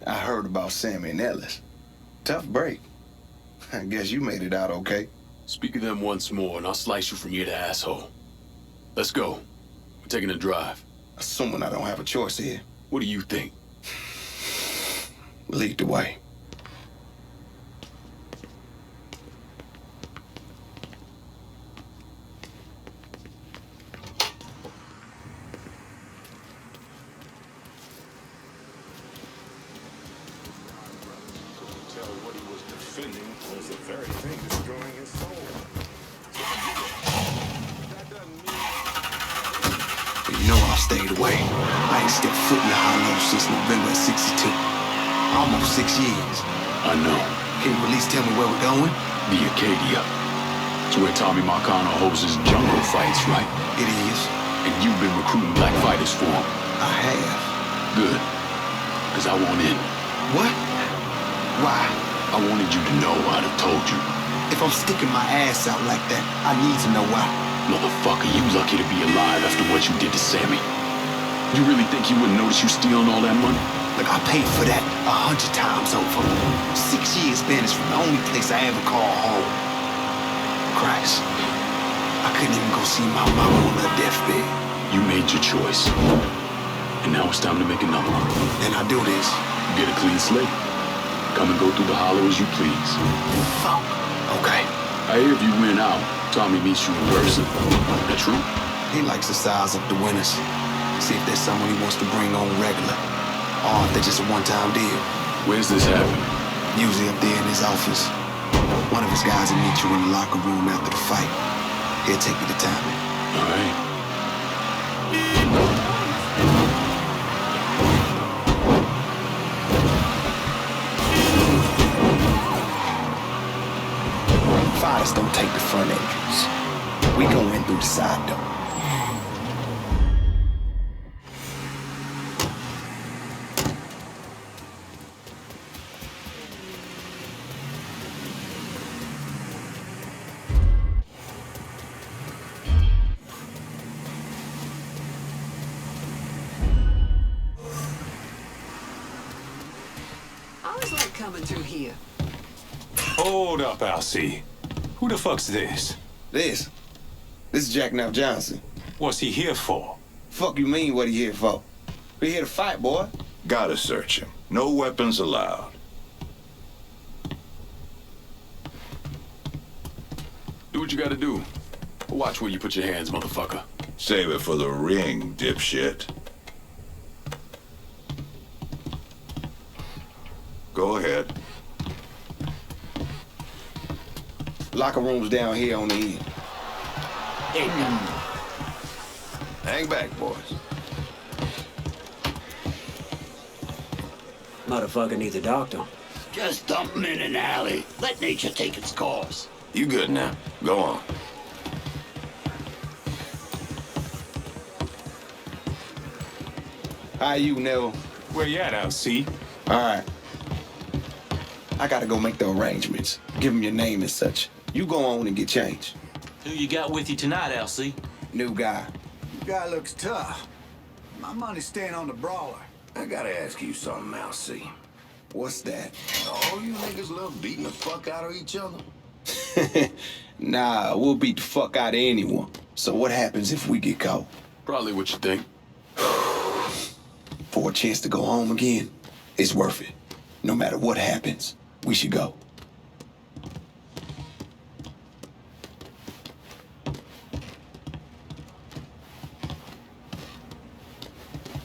Speaker 10: I heard about Sammy and Ellis. Tough break. I guess you made it out okay.
Speaker 6: Speak of them once more, and I'll slice you from ear to asshole. Let's go. We're taking a drive.
Speaker 10: Assuming I don't have a choice here.
Speaker 6: What do you think?
Speaker 10: Lead the way.
Speaker 3: Was the very thing destroying his soul.
Speaker 10: You know I stayed away. I ain't stepped foot in the Hollow since November of '62. Almost 6 years.
Speaker 6: I know.
Speaker 10: Can you at least tell me where we're going?
Speaker 6: The Acadia. It's where Tommy Marcano holds his jungle fights, right?
Speaker 3: It is.
Speaker 6: And you've been recruiting black fighters for him.
Speaker 3: I have.
Speaker 6: Good. Because I want in.
Speaker 3: What? Why?
Speaker 6: I wanted you to know I'd have told you.
Speaker 3: If I'm sticking my ass out like that, I need to know why.
Speaker 6: Motherfucker, you lucky to be alive after what you did to Sammy. You really think he wouldn't notice you stealing all that money?
Speaker 3: Look, I paid for that 100 times over. 6 years banished from the only place I ever call home. Christ. I couldn't even go see my mama on her deathbed.
Speaker 6: You made your choice. And now it's time to make another one.
Speaker 3: And I do this.
Speaker 6: Get a clean slate. Come and go through the hollow as you please.
Speaker 3: Fuck. Okay.
Speaker 6: I hear if you win out, Tommy meets you in person. That true?
Speaker 3: He likes to size up the winners. See if there's someone he wants to bring on regular. Or if they're just a one-time deal.
Speaker 6: Where's this happen?
Speaker 3: Usually up there in his office. One of his guys will meet you in the locker room after the fight. He'll take you to town.
Speaker 6: All right.
Speaker 3: Fighters don't take the front entrance. We go in through the side door.
Speaker 2: I always like coming through here.
Speaker 19: Hold up, Alcee. Who the fuck's this?
Speaker 3: This is Jackknife Johnson.
Speaker 19: What's he here for?
Speaker 3: Fuck you mean what he here for? We here to fight, boy.
Speaker 20: Gotta search him. No weapons allowed.
Speaker 6: Do what you gotta do. Watch where you put your hands, motherfucker.
Speaker 20: Save it for the ring, dipshit. Go ahead.
Speaker 3: Locker room's down here on the end. Hang back, boys.
Speaker 8: Motherfucker needs a doctor.
Speaker 16: Just dump him in an alley. Let nature take its course.
Speaker 20: You good now. Go on.
Speaker 3: How you, Neville?
Speaker 19: Where you at, Alcee?
Speaker 3: All right. I gotta go make the arrangements. Give him your name and such. You go on and get changed.
Speaker 21: Who you got with you tonight, Alcee?
Speaker 3: New guy.
Speaker 9: Guy looks tough. My money's staying on the brawler.
Speaker 16: I gotta ask you something, Alcee.
Speaker 3: What's that?
Speaker 16: All you niggas love beating the fuck out of each other?
Speaker 3: Nah, we'll beat the fuck out of anyone. So what happens if we get caught?
Speaker 6: Probably what you think.
Speaker 3: For a chance to go home again, it's worth it. No matter what happens, we should go.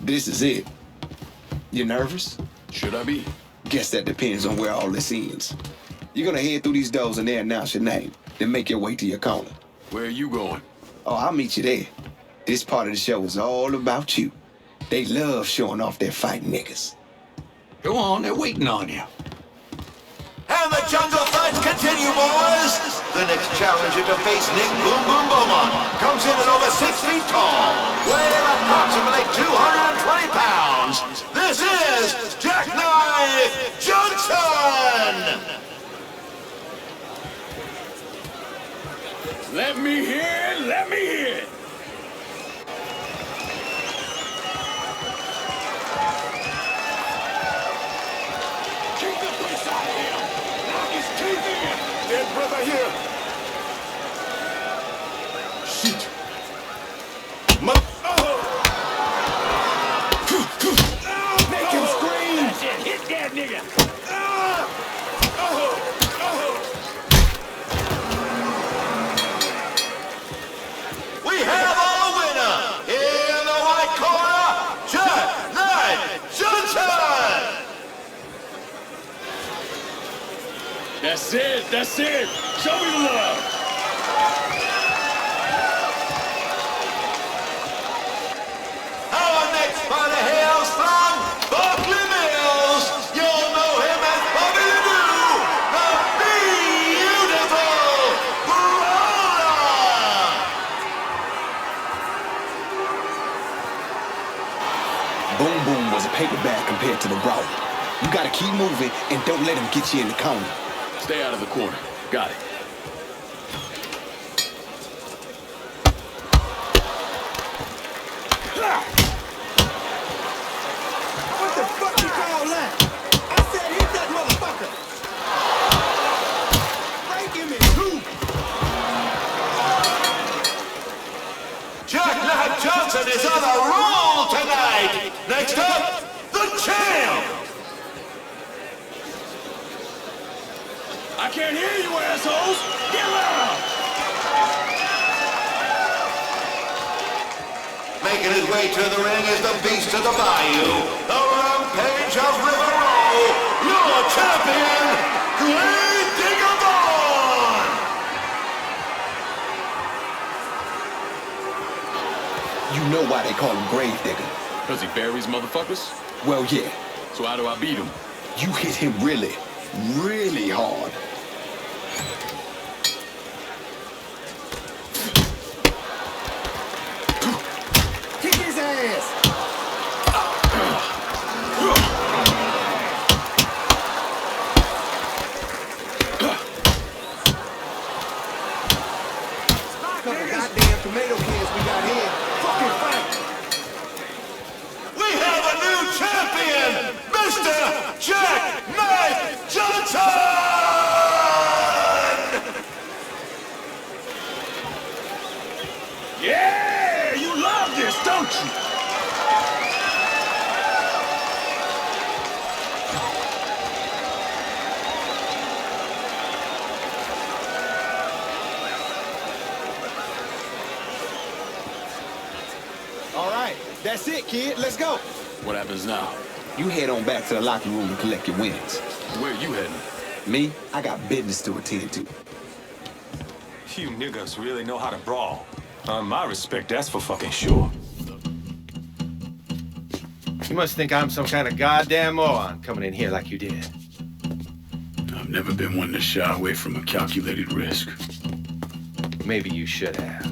Speaker 3: This is it. You nervous?
Speaker 6: Should I be?
Speaker 3: Guess that depends on where all this ends. You're gonna head through these doors and they announce your name, then make your way to your corner.
Speaker 6: Where are you going?
Speaker 3: Oh, I'll meet you there. This part of the show is all about you. They love showing off their fighting niggas.
Speaker 16: Go on, they're waiting on you.
Speaker 22: And the jungle fights continue, boys! The next challenger to face Nick Boom Boom Beaumont comes in at over 6 feet tall, weighing approximately 220 pounds. This is Jackknife Johnson!
Speaker 6: Let me hear it, let me hear it!
Speaker 22: Keep the piss out of him! Knock his teeth in! Dead brother here!
Speaker 6: Shit!
Speaker 22: Make him scream!
Speaker 8: That's it, hit that nigga!
Speaker 22: We have our winner! In the white corner, Jackknife Johnson!
Speaker 6: That's it! Show me the love!
Speaker 22: Our next fighter hails from Berkeley Mills. You'll know him as Bobby Ledoux, the beautiful Brawler!
Speaker 3: compared to the Raw. You gotta keep moving and don't let him get you in the corner.
Speaker 6: Stay out of the corner. Got it.
Speaker 8: What the fuck you call that? I said hit that motherfucker! Break him in two!
Speaker 22: Jack Knight Johnson is on a roll tonight! Next up, the champ!
Speaker 18: I can't hear you, assholes! Get loud!
Speaker 22: Making his way to the ring is the beast of the bayou, the rampage of River Row, your champion, Grave Digger Vaughn!
Speaker 3: You know why they call him Grave Digger.
Speaker 6: Because he buries motherfuckers?
Speaker 3: Well, yeah.
Speaker 6: So how do I beat him?
Speaker 3: You hit him really, really hard.
Speaker 8: Kick his ass! Couple goddamn tomato cans we got here. Fucking fight!
Speaker 22: We have a new champion, Mr. Jack Knight Johnson!
Speaker 18: Yeah! You love this, don't you?
Speaker 3: All right, that's it, kid. Let's go.
Speaker 6: What happens now?
Speaker 3: You head on back to the locker room and collect your winnings.
Speaker 6: Where you heading?
Speaker 3: Me, I got business to attend to.
Speaker 19: You niggas really know how to brawl. My respect, that's for fucking sure.
Speaker 17: You must think I'm some kind of goddamn moron coming in here like you did.
Speaker 6: I've never been one to shy away from a calculated risk.
Speaker 17: Maybe you should have.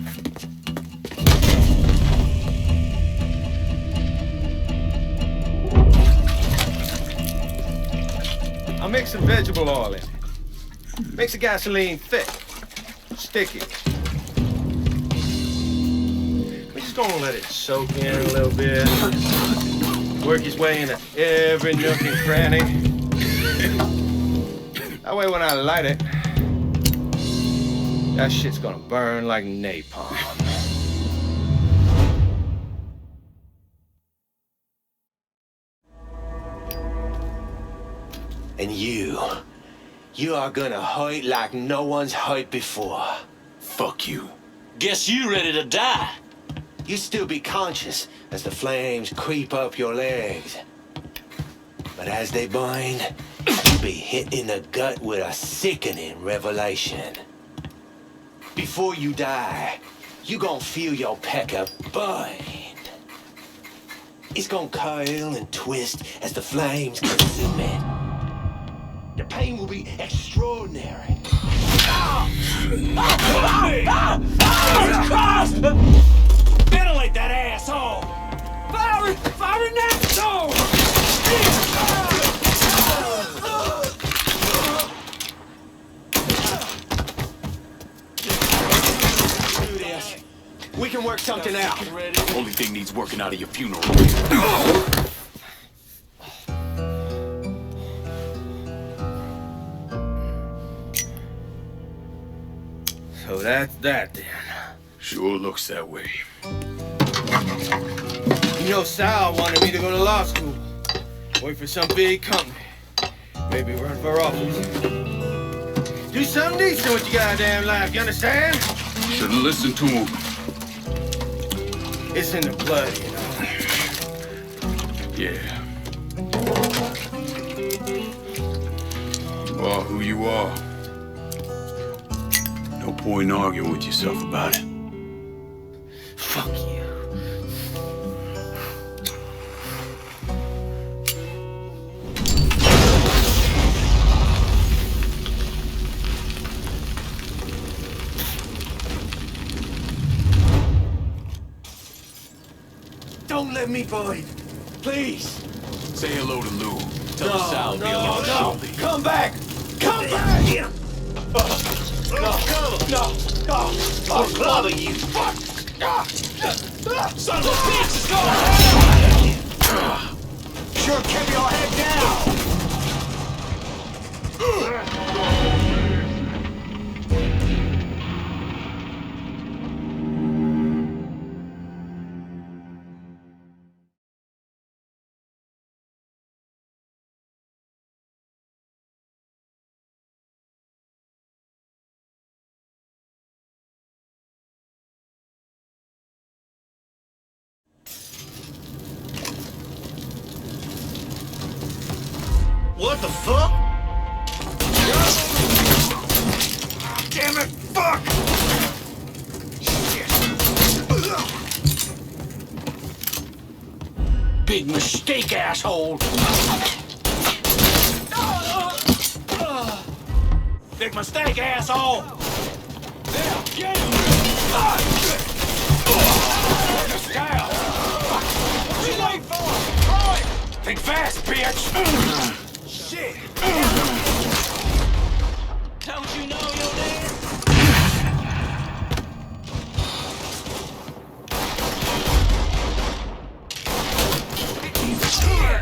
Speaker 17: I'll mix some vegetable oil in it. Makes the gasoline thick, sticky. We're just gonna let it soak in a little bit. Work his way into every nook and cranny. That way when I light it, that shit's gonna burn like napalm. And you are gonna hurt like no one's hurt before.
Speaker 6: Fuck you.
Speaker 21: Guess you ready to die.
Speaker 17: You still be conscious as the flames creep up your legs. But as they burn, you'll be hit in the gut with a sickening revelation. Before you die, you gonna feel your pecker burn. It's gonna curl and twist as the flames consume it. The pain will be extraordinary.
Speaker 8: Ventilate that asshole! Fire in that soul!
Speaker 17: Do this. We can work something out.
Speaker 6: Only thing needs working out of your funeral.
Speaker 17: So that's that then.
Speaker 6: Sure looks that way.
Speaker 17: You know, Sal wanted me to go to law school. Work for some big company. Maybe run for office. Do something decent with your goddamn life, you understand?
Speaker 6: Shouldn't listen to him.
Speaker 17: It's in the blood, you know.
Speaker 6: Yeah. You are who you are. No point in arguing with yourself about it.
Speaker 17: Fuck you. Don't let me burn. Please.
Speaker 6: Say hello to Lou. Tell her Sal will be along shortly.
Speaker 8: Come back! Come back! No! I'll clobber you! Fuck! Son of a bitch!
Speaker 22: Sure keep your head down!
Speaker 8: What the fuck? Damn it! Fuck! Shit. Big mistake, asshole! Big mistake, asshole! There, get him! Down! What you waiting for? Throw it! Think fast, bitch! Shit! Don't you know you're dead?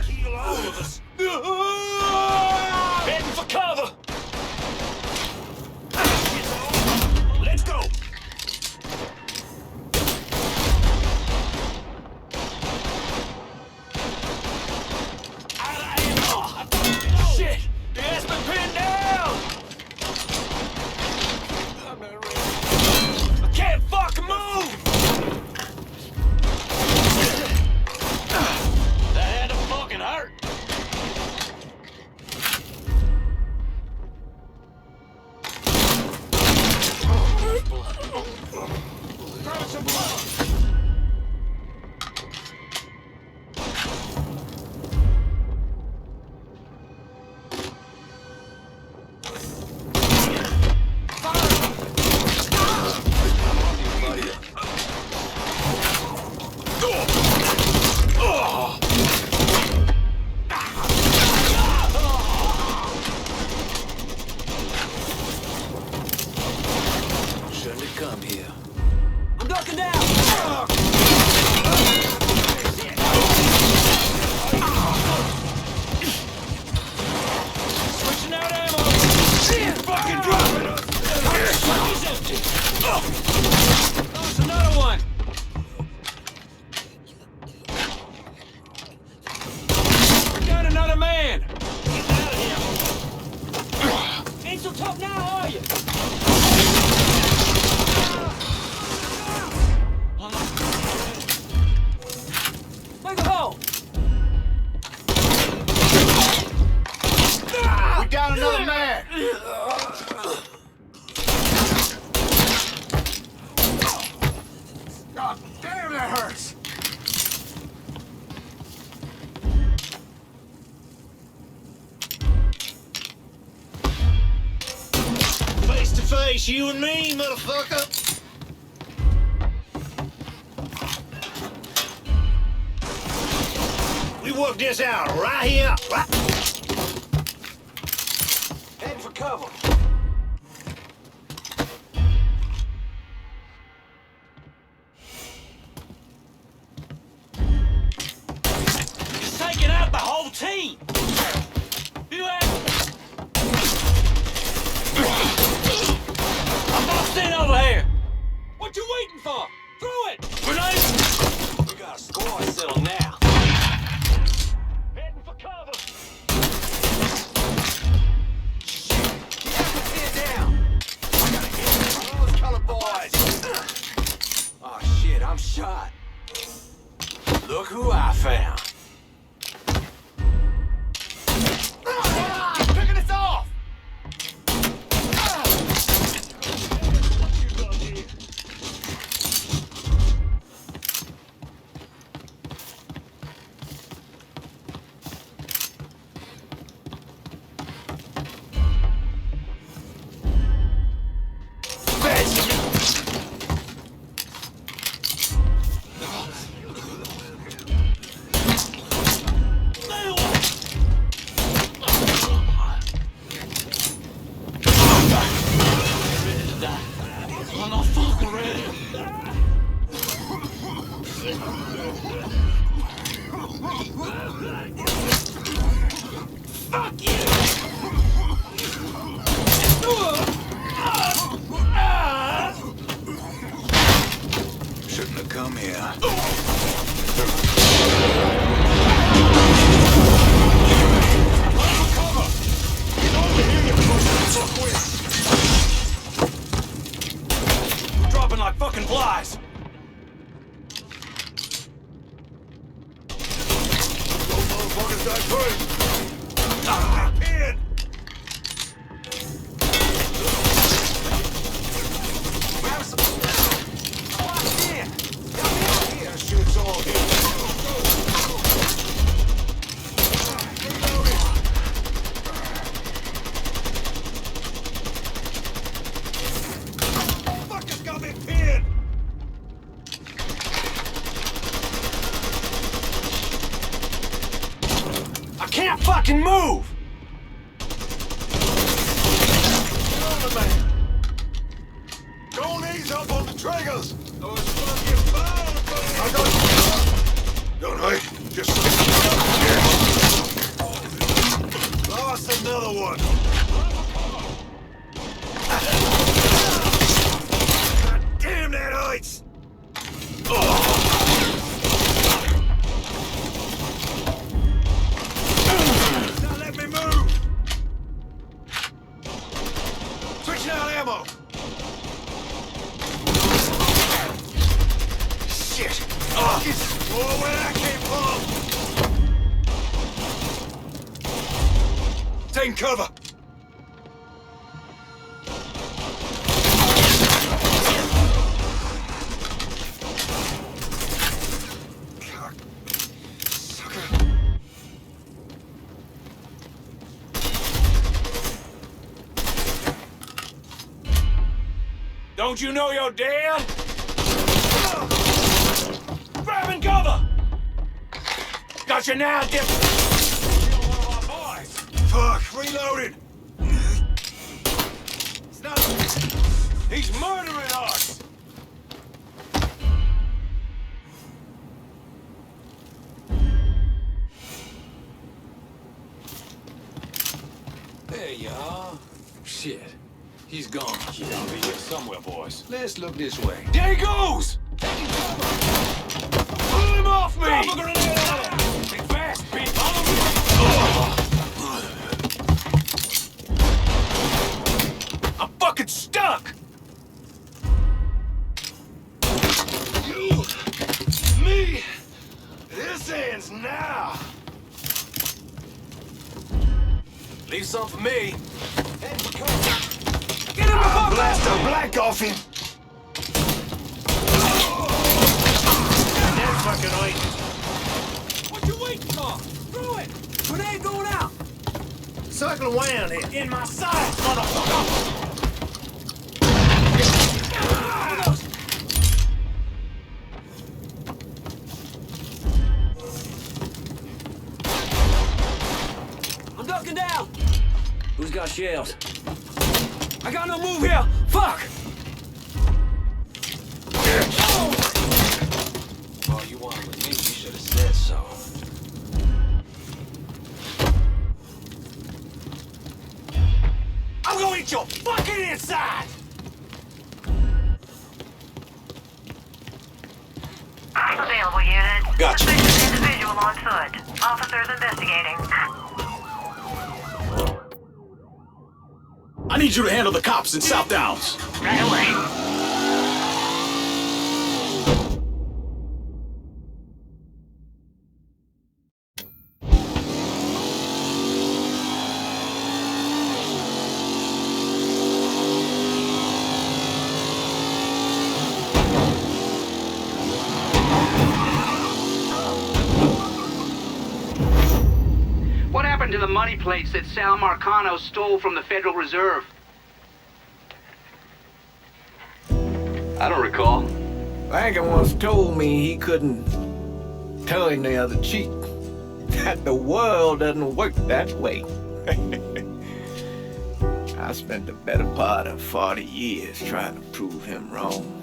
Speaker 8: Kill all of us! Heading for cover! Let's go! Shit! He has been pinned down! I can't fucking move! That had to fucking hurt! Grab some blood! Shouldn't have come here. I'm ducking down! Switching out ammo! Fucking dropping us! He's empty! Lost another one! We're down another man! Get out of here! Ain't so tough now, are you? Make a hole!
Speaker 22: We down another man! God damn, that hurts!
Speaker 8: Face to face, you and me, motherfucker! We work this out right here, right? Heading for cover. He's taking out the whole team! You I'm boxed in over here! What you waiting for? Throw it! Grenade! We got a score settled now. Heading for cover! Shit! Get down! I gotta get those color boys! Oh shit, I'm shot. Look who I found. Picking us off! Fuck you!
Speaker 22: Shouldn't have come here.
Speaker 8: Dropping like fucking flies.
Speaker 22: Motherfuckers got first. Ah, pin!
Speaker 8: Grab some. Come in. Come in.
Speaker 22: Here, shit's all here.
Speaker 8: Fuckers got me pinned. I can't fucking move.
Speaker 22: Get on the man. Don't ease up on the triggers. Those fucking bombs. I got. Don't I? Just. Lost another one. God damn that heights. Now let me move. Switching out ammo. Shit. Oh, it's more where that came from. Taking cover.
Speaker 8: Don't you know you're dead? Grabbing cover! Got you now, dip. One of our boys.
Speaker 22: Fuck, reloading.
Speaker 8: It's not. He's murdering us.
Speaker 9: There you are. Shit. He's gone.
Speaker 8: Shit, I'll be here somewhere, boys.
Speaker 9: Let's look this way.
Speaker 8: There he goes! Pull him off me! Drop a grenade on him! Think fast, Pete. Follow me! I'm fucking stuck!
Speaker 22: You, me, this ends now.
Speaker 8: Leave some for me.
Speaker 22: Head for cover.
Speaker 8: Get him the fuck
Speaker 22: Blast a black off him.
Speaker 8: That's fucking right. What you waiting for? Throw it! Grenade going out! Circle around here. In my sight, motherfucker! I'm ducking down! Who's got shells? I got no move here! Fuck! Oh, you wanted with me, you should have said so. I'm gonna eat your fucking inside!
Speaker 13: Available unit.
Speaker 22: Gotcha.
Speaker 13: Suspicious individual on foot. Officers investigating.
Speaker 22: I need you to handle the cops in South Downs.
Speaker 13: Right away.
Speaker 14: What happened to the money plates that Sal Marcano stole from the Federal Reserve?
Speaker 15: I don't recall.
Speaker 10: Lankin once told me he couldn't turn the other cheek. That the world doesn't work that way. I spent the better part of 40 years trying to prove him wrong.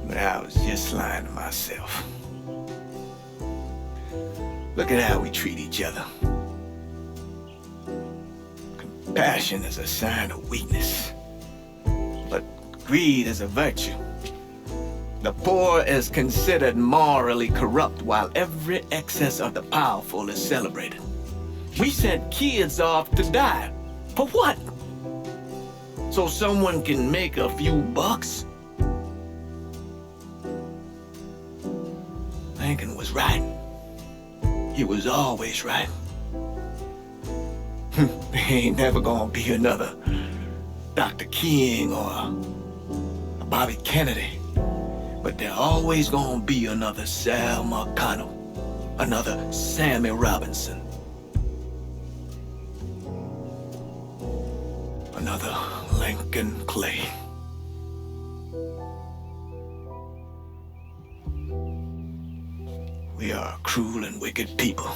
Speaker 10: But I was just lying to myself. Look at how we treat each other. Passion is a sign of weakness, but greed is a virtue. The poor is considered morally corrupt, while every excess of the powerful is celebrated. We sent kids off to die. For what? So someone can make a few bucks? Lincoln was right. He was always right. There ain't never gonna be another Dr. King or a Bobby Kennedy. But there always gonna be another Sal Marcano, another Sammy Robinson, another Lincoln Clay. We are a cruel and wicked people.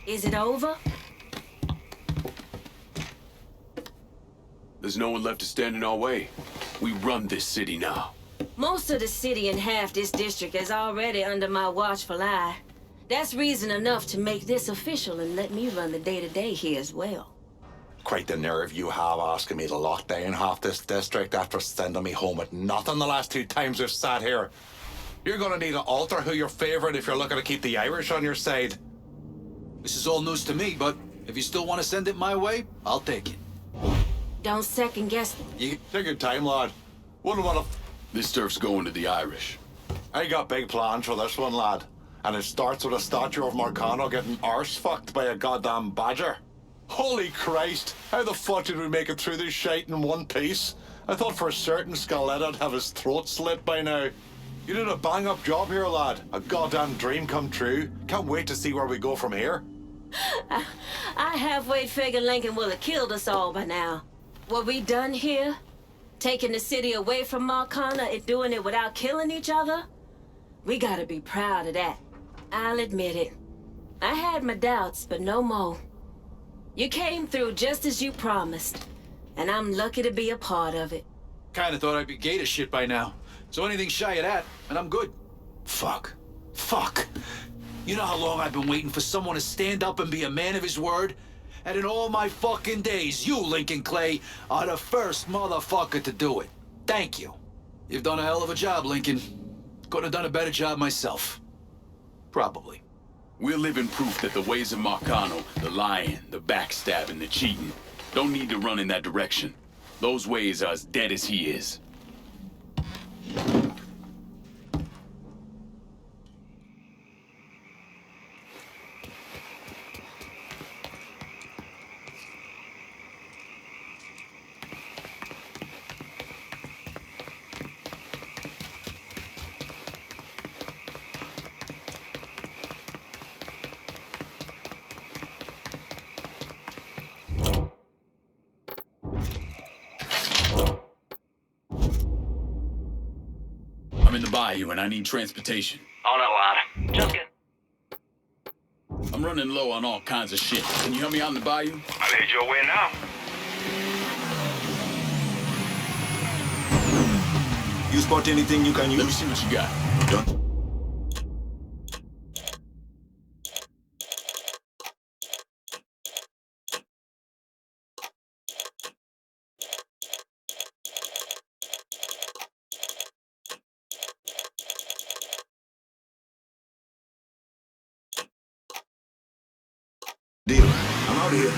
Speaker 2: Is it over?
Speaker 6: There's no one left to stand in our way. We run this city now.
Speaker 2: Most of the city and half this district is already under my watchful eye. That's reason enough to make this official and let me run the day-to-day here as well.
Speaker 4: Quite the nerve you have asking me to lock down half this district after sending me home with nothing the last 2 times we've sat here. You're gonna need to alter who you're favouring if you're looking to keep the Irish on your side.
Speaker 8: This is all news to me, but if you still want to send it my way, I'll take it.
Speaker 2: Don't second guess.
Speaker 4: You take your time, lad. Wouldn't want to...
Speaker 6: This turf's going to the Irish.
Speaker 4: I got big plans for this one, lad. And it starts with a statue of Marcano getting arse-fucked by a goddamn badger. Holy Christ! How the fuck did we make it through this shite in one piece? I thought for certain Scaleta'd have his throat slit by now. You did a bang-up job here, lad. A goddamn dream come true. Can't wait to see where we go from here.
Speaker 2: I halfway figured Lincoln will have killed us all by now. What we done here, taking the city away from Marcana and doing it without killing each other, we gotta be proud of that. I'll admit it. I had my doubts, but no more. You came through just as you promised, and I'm lucky to be a part of it.
Speaker 8: Kinda thought I'd be gay to shit by now. So anything shy of that, and I'm good. Fuck. You know how long I've been waiting for someone to stand up and be a man of his word? And in all my fucking days, you, Lincoln Clay, are the first motherfucker to do it. Thank you. You've done a hell of a job, Lincoln. Couldn't have done a better job myself. Probably.
Speaker 6: We're living proof that the ways of Marcano, the lying, the backstabbing, the cheating, don't need to run in that direction. Those ways are as dead as he is. I'm in the bayou and I need transportation.
Speaker 7: On it, lad. Just get...
Speaker 6: I'm running low on all kinds of shit. Can you help me out in the bayou?
Speaker 7: I'll head your way now.
Speaker 5: You spot anything you can use?
Speaker 6: Let me see what you got.
Speaker 5: Done.
Speaker 4: Deal. I'm out of here.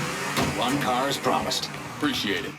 Speaker 4: One car as promised.
Speaker 6: Appreciate it.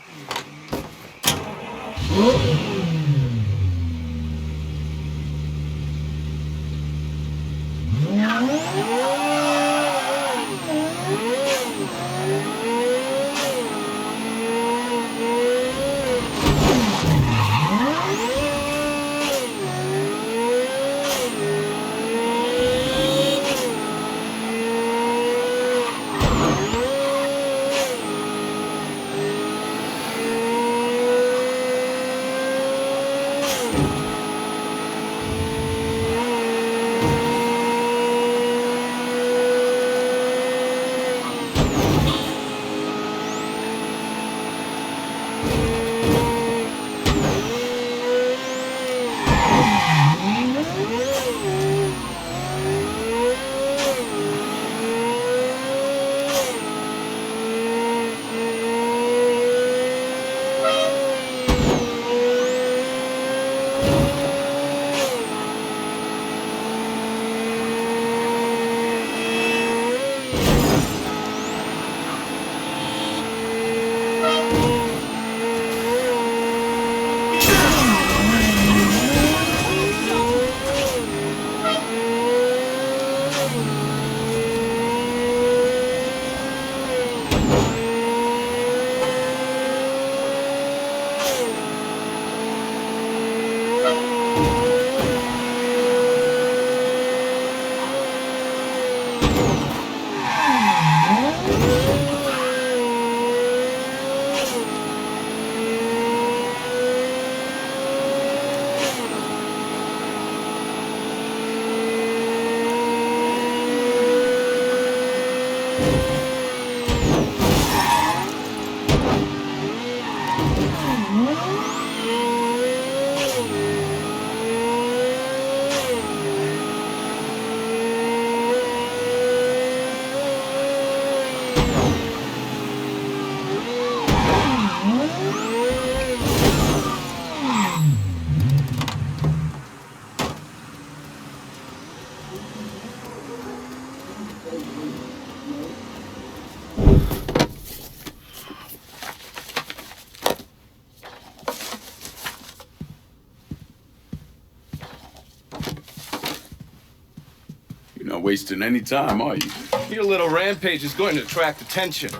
Speaker 6: Not wasting any time, are you?
Speaker 17: Your little rampage is going to attract attention.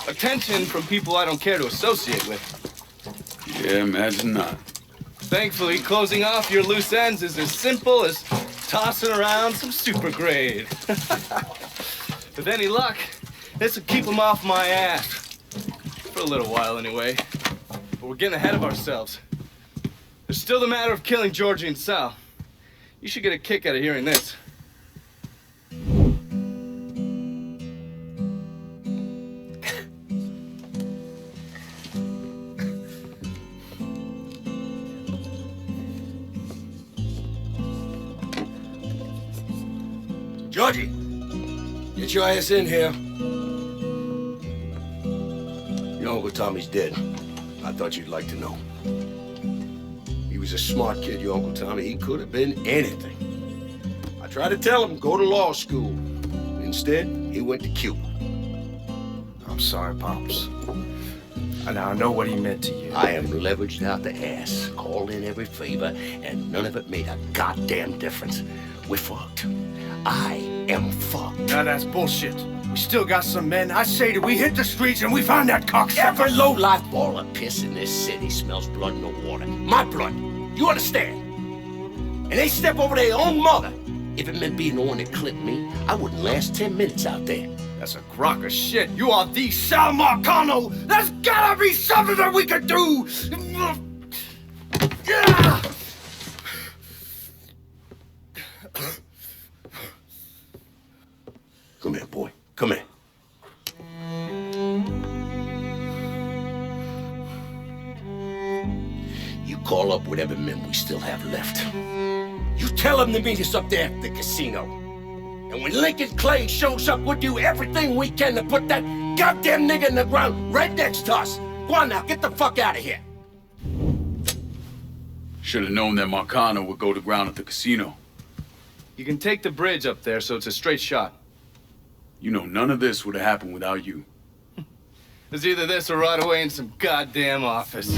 Speaker 17: Attention from people I don't care to associate with.
Speaker 6: Yeah, imagine not.
Speaker 17: Thankfully, closing off your loose ends is as simple as tossing around some super grade. With any luck, this will keep them off my ass. For a little while, anyway. But we're getting ahead of ourselves. There's still the matter of killing Georgie and Sal. You should get a kick out of hearing this.
Speaker 18: Georgie, get your ass in here. Your Uncle Tommy's dead. I thought you'd like to know. He was a smart kid, your Uncle Tommy. He could have been anything. I tried to tell him, go to law school. Instead, he went to Cuba.
Speaker 17: I'm sorry, Pops. And I know what he meant to you.
Speaker 18: I am leveraged out the ass, called in every favor, and none of it made a goddamn difference. We're fucked. I am fucked.
Speaker 17: Now that's bullshit. We still got some men. I say that we hit the streets and we find that cocksucker.
Speaker 18: Every low-life ball of piss in this city smells blood in the water. My blood. You understand? And they step over their own mother. If it meant being the one that clipped me, I wouldn't last 10 minutes out there.
Speaker 17: That's a crock of shit. You are the Sal Marcano. There's gotta be something that we can do.
Speaker 18: Come here, boy. Come here. You call up whatever men we still have left. You tell them to meet us up there at the casino. And when Lincoln Clay shows up, we'll do everything we can to put that goddamn nigga in the ground right next to us. Go on now, get the fuck out of here.
Speaker 6: Should have known that Marcano would go to ground at the casino.
Speaker 17: You can take the bridge up there, so it's a straight shot.
Speaker 6: You know, none of this would have happened without you.
Speaker 17: It's either this or right away in some goddamn office.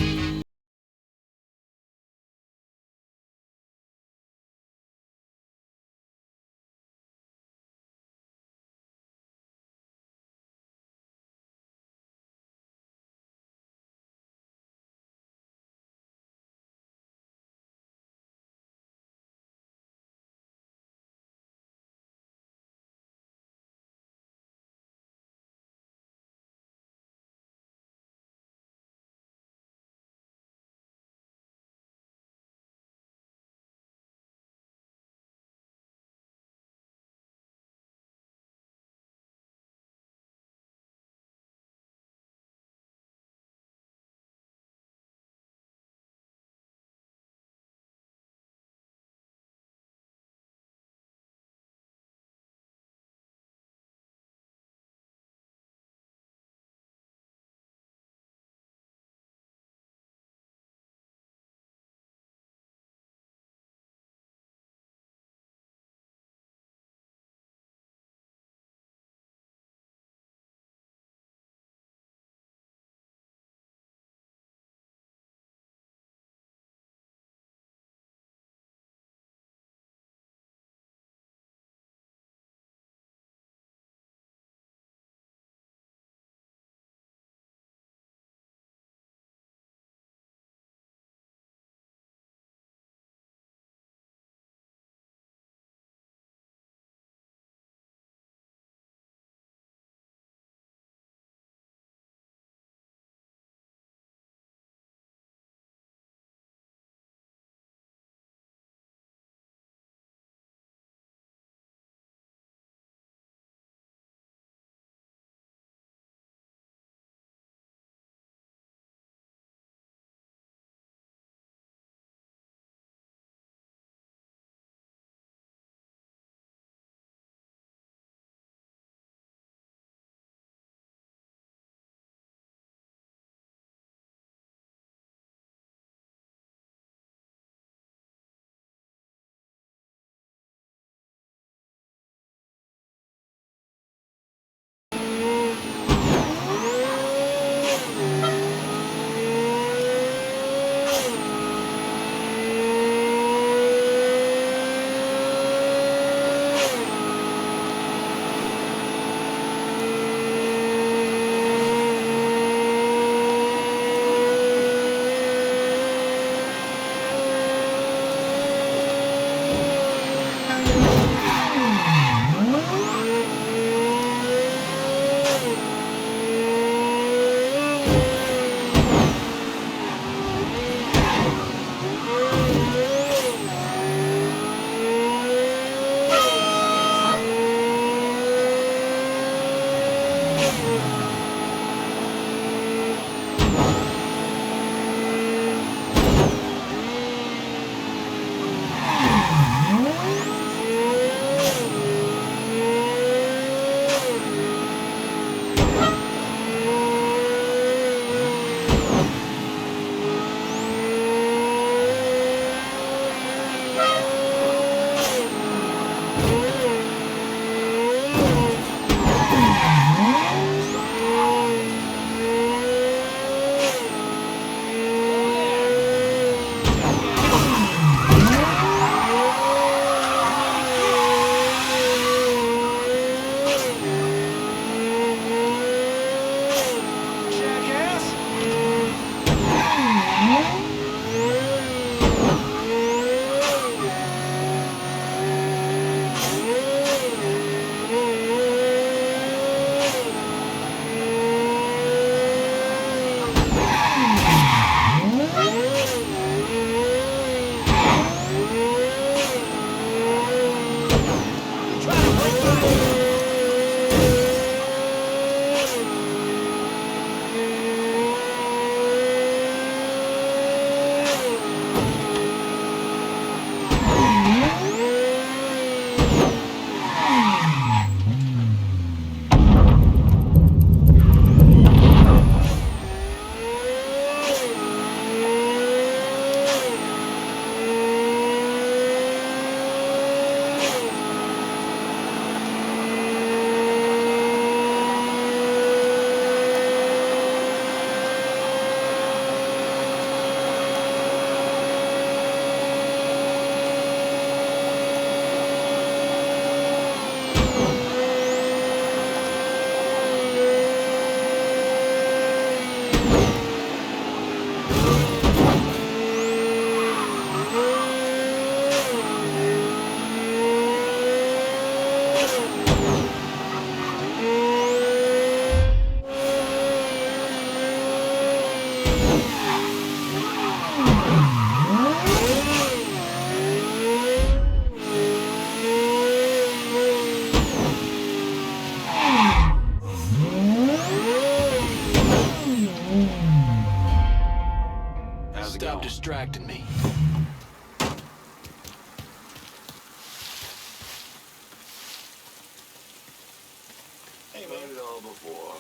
Speaker 20: before.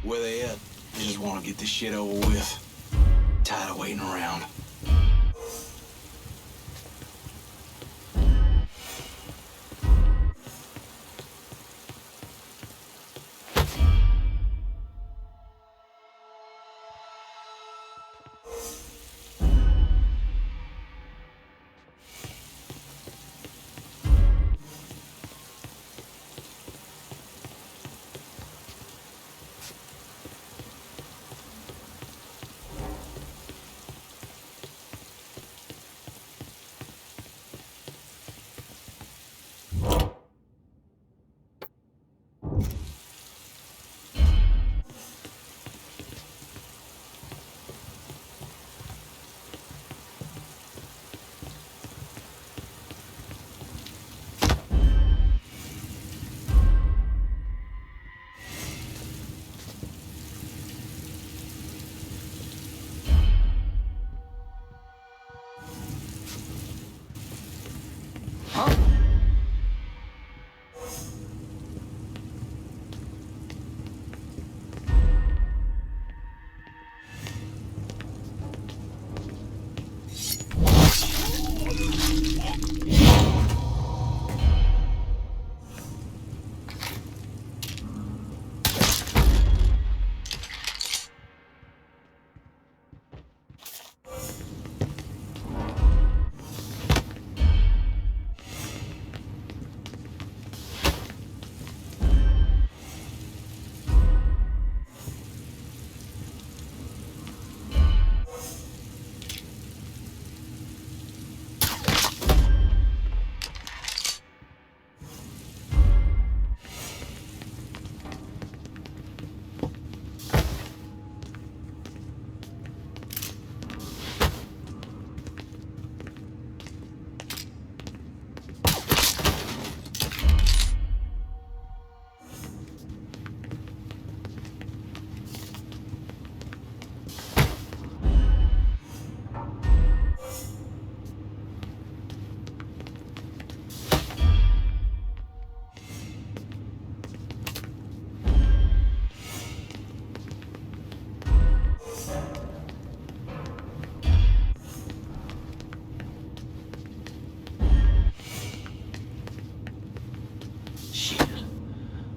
Speaker 1: Where they at? I just want to get this shit over with. Tired of waiting around.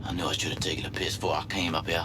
Speaker 16: I knew I should have taken a piss before I came up here.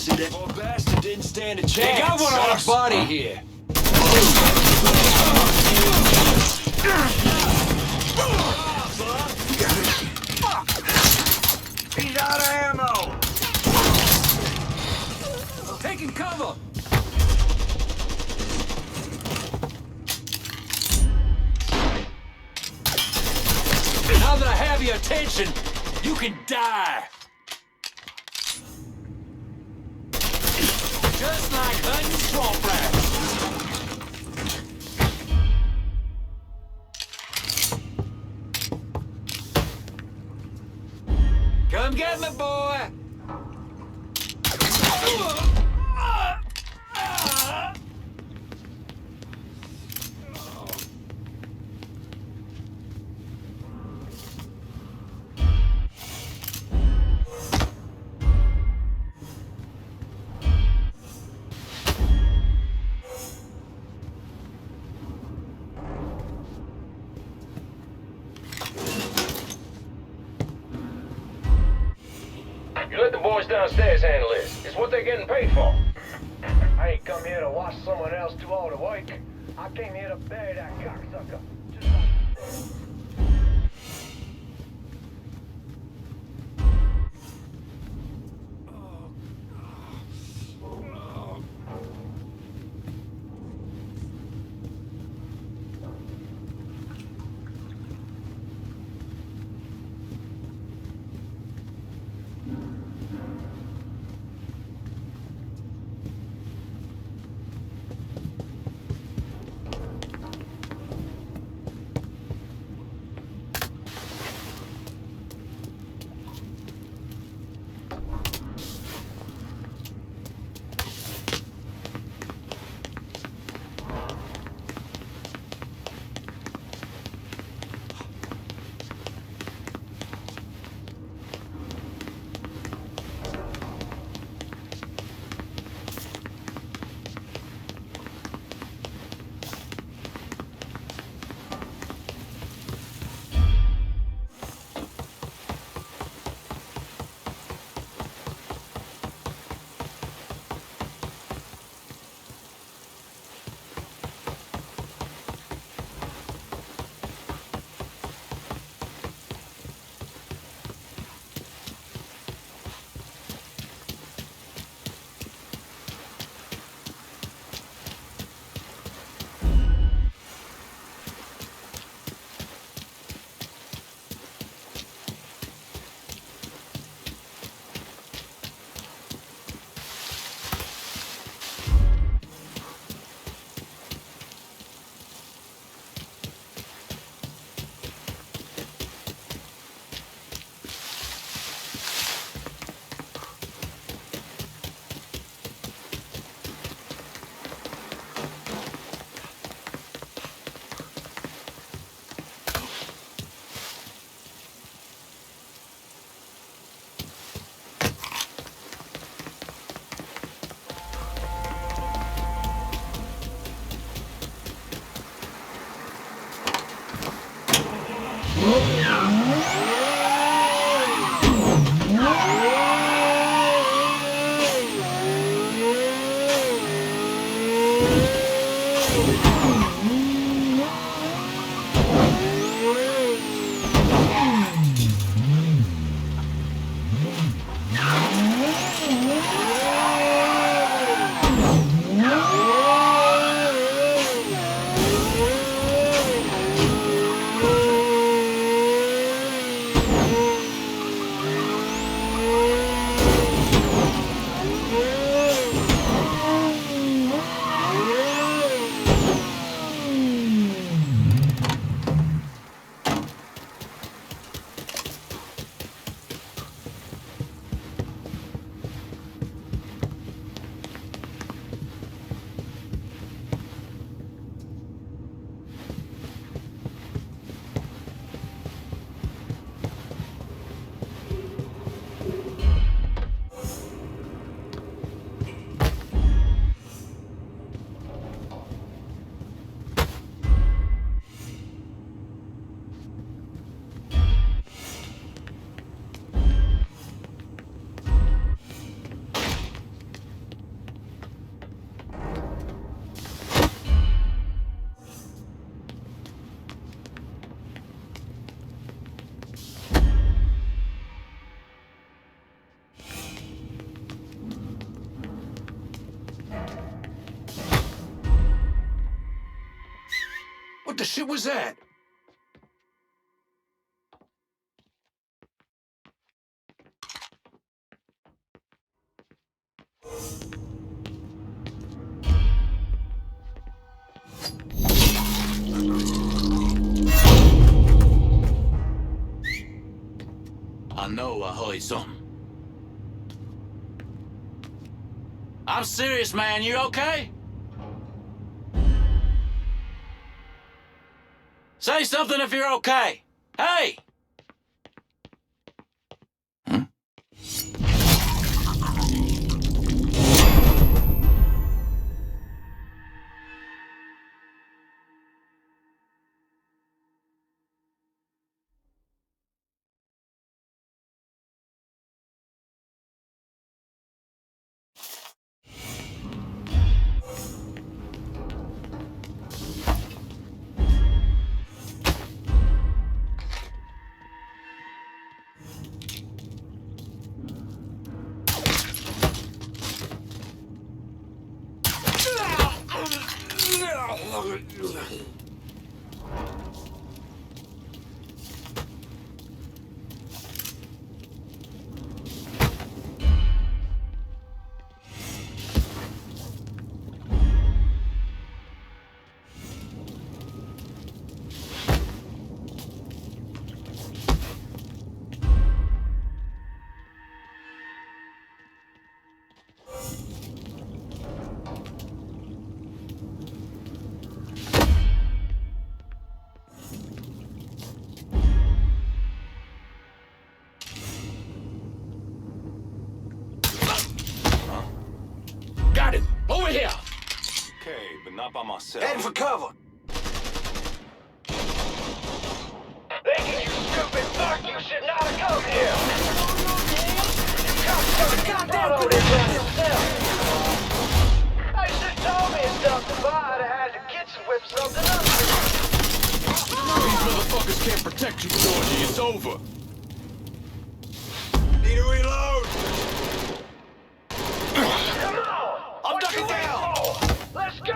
Speaker 21: see that? Poor bastard didn't stand a chance.
Speaker 8: They got one on a body here.
Speaker 21: He's out of ammo.
Speaker 8: Taking cover. Now that I have your attention, you can die. Just like hunting swamp rats. Come get me, boy.
Speaker 11: You let the boys downstairs handle this. It's what they're getting paid for. I ain't come here to watch someone else do all the work. I came here to bury that cocksucker.
Speaker 8: the shit was that?
Speaker 3: I know I heard something. I'm serious, man. You okay? Say something if you're okay. Hey!
Speaker 8: Got him! Over here!
Speaker 19: Okay, but not by myself.
Speaker 21: Heading for cover.
Speaker 11: Lincoln, you stupid fuck! You should not have come here! Follow this on yourself! I should have told me it's something, but I'd have had the kitchen whip something up.
Speaker 8: These motherfuckers can't protect you, Georgie. It's over.
Speaker 21: Need to reload.
Speaker 11: Come on!
Speaker 21: I'm ducking down.
Speaker 11: Let's go!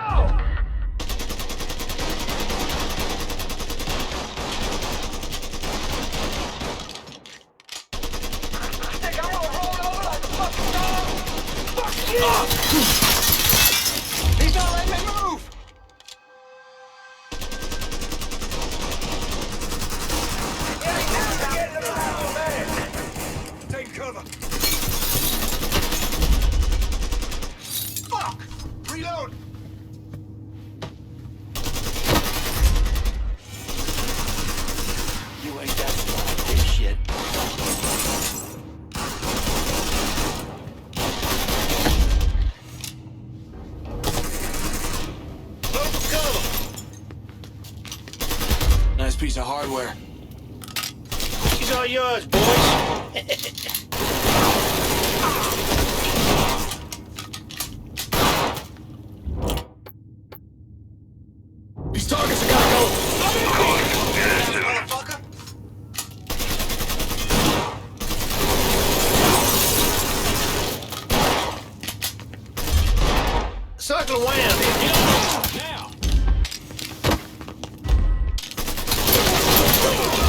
Speaker 11: Think I'm gonna roll over like a fucking dog? Fuck you!
Speaker 21: He's not letting me move. Take cover. Fuck! Reload!
Speaker 3: You ain't that smart, dipshit.
Speaker 8: Nice piece of hardware.
Speaker 18: These are yours, boys.
Speaker 8: These targets are gotta go.
Speaker 18: Circle around.
Speaker 8: Now!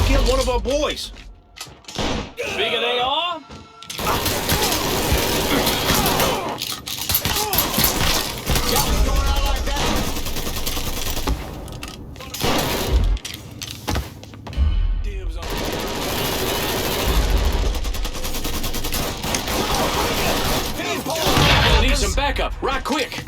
Speaker 18: Killed one of our boys.
Speaker 3: Bigger they are?
Speaker 8: Need some backup, right quick.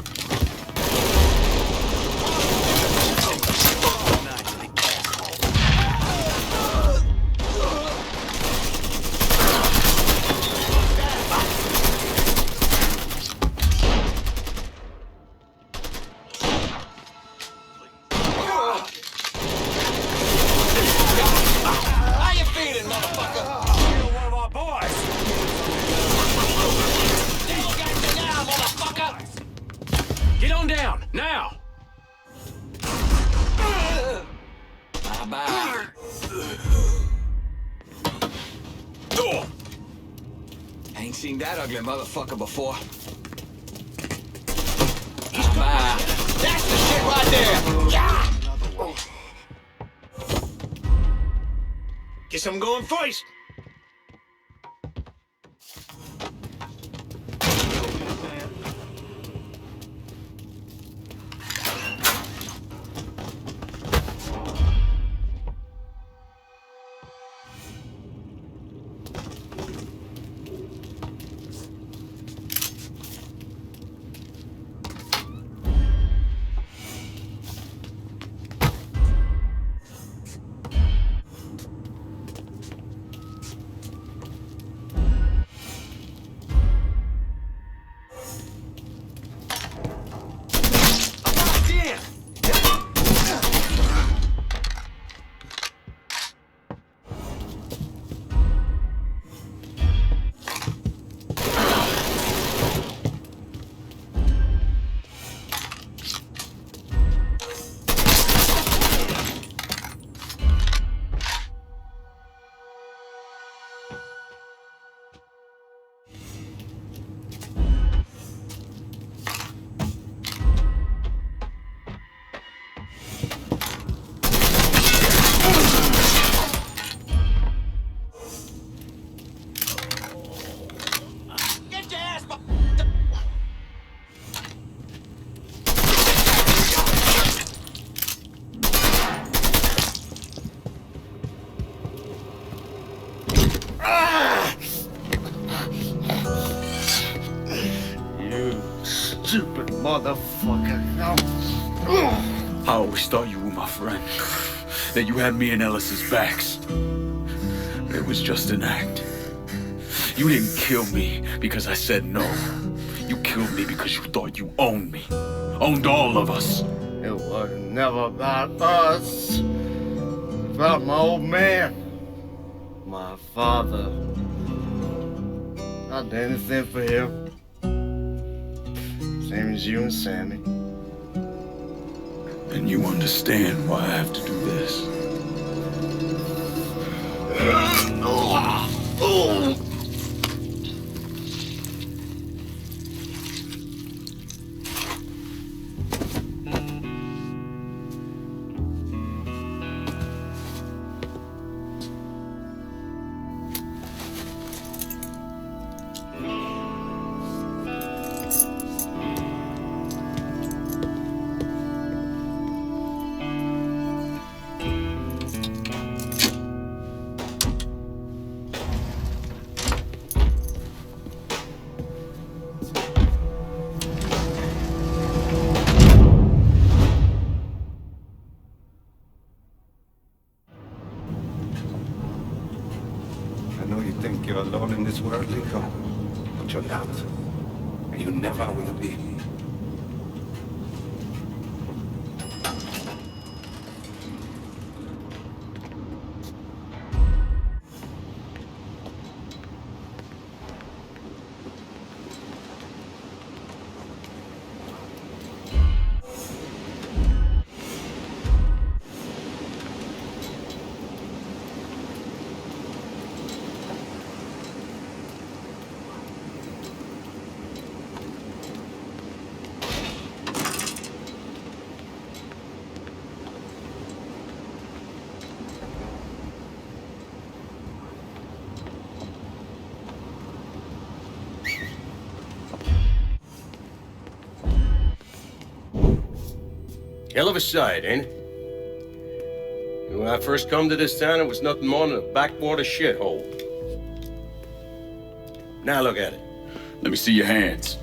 Speaker 21: How you feeling, motherfucker? You're one of our boys.
Speaker 8: Get on down, now!
Speaker 3: Bye-bye.
Speaker 8: Door!
Speaker 21: Ain't seen that ugly motherfucker before.
Speaker 3: Bye.
Speaker 21: That's the shit right there! Yeah!
Speaker 18: Guess I'm going first.
Speaker 6: Stupid motherfucker. I always thought you were my friend. That you had me and Ellis's backs. It was just an act. You didn't kill me because I said no. You killed me because you thought you owned me. Owned all of us.
Speaker 17: It was never about us. About my old man. My father. I'd do anything for him. Same as you and Sammy.
Speaker 6: And you understand why I have to do this.
Speaker 9: I know you think you're alone in this world, Lincoln, but you're not. And you never will be.
Speaker 18: Hell of a sight, ain't it? When I first come to this town, it was nothing more than a backwater shithole. Now look at it.
Speaker 6: Let me see your hands.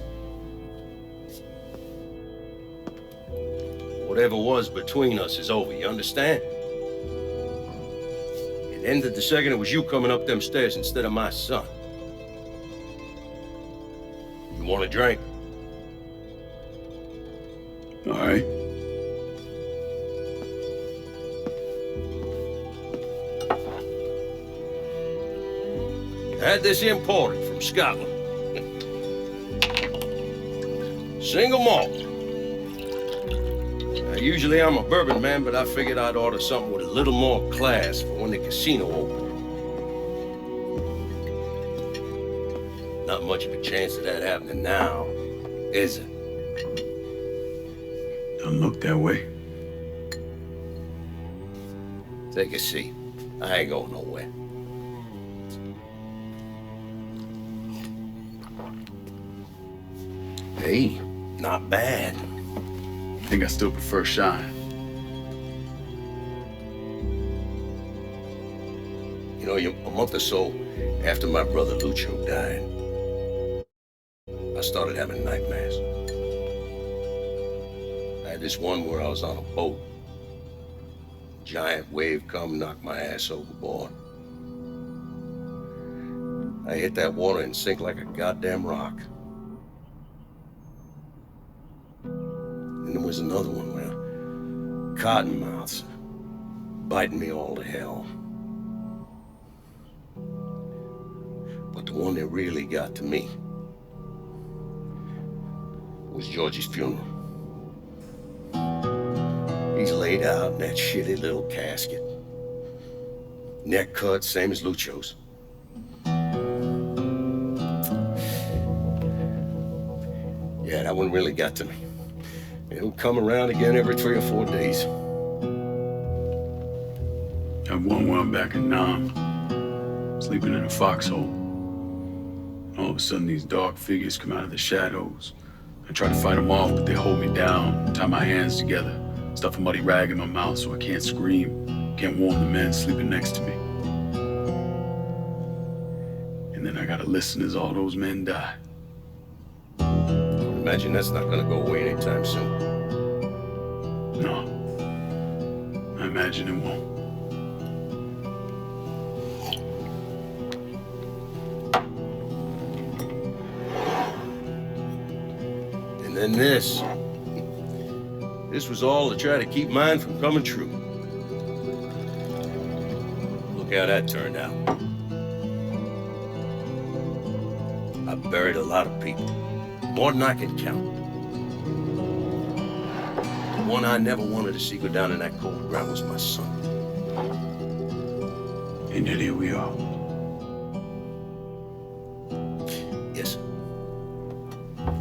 Speaker 18: Whatever was between us is over, you understand? It ended the second it was you coming up them stairs instead of my son. You want a drink?
Speaker 6: All right.
Speaker 18: I had this imported from Scotland. Single malt. Now, usually I'm a bourbon man, but I figured I'd order something with a little more class for when the casino opened. Not much of a chance of that happening now, is it?
Speaker 6: Don't look that way.
Speaker 18: Take a seat. I ain't going nowhere. Hey, not bad.
Speaker 6: I think I still prefer Shine.
Speaker 18: You know, a month or so after my brother Lucho died, I started having nightmares. I had this one where I was on a boat. Giant wave come, knocked my ass overboard. I hit that water and sink like a goddamn rock. And there was another one where cottonmouths biting me all to hell. But the one that really got to me was Georgie's funeral. He's laid out in that shitty little casket. Neck cut, same as Lucho's. Yeah, that one really got to me. It'll come around again every 3 or 4 days.
Speaker 6: I have one where I'm back in Nam, sleeping in a foxhole. All of a sudden, these dark figures come out of the shadows. I try to fight them off, but they hold me down, tie my hands together, stuff a muddy rag in my mouth so I can't scream, can't warn the men sleeping next to me. And then I gotta listen as all those men die.
Speaker 18: I imagine that's not gonna go away anytime soon.
Speaker 6: No. I imagine it won't.
Speaker 18: And then this. This was all to try to keep mine from coming true. Look how that turned out. I buried a lot of people. More than I can count. The one I never wanted to see go down in that cold ground was my son.
Speaker 6: And yet here we are.
Speaker 18: Yes.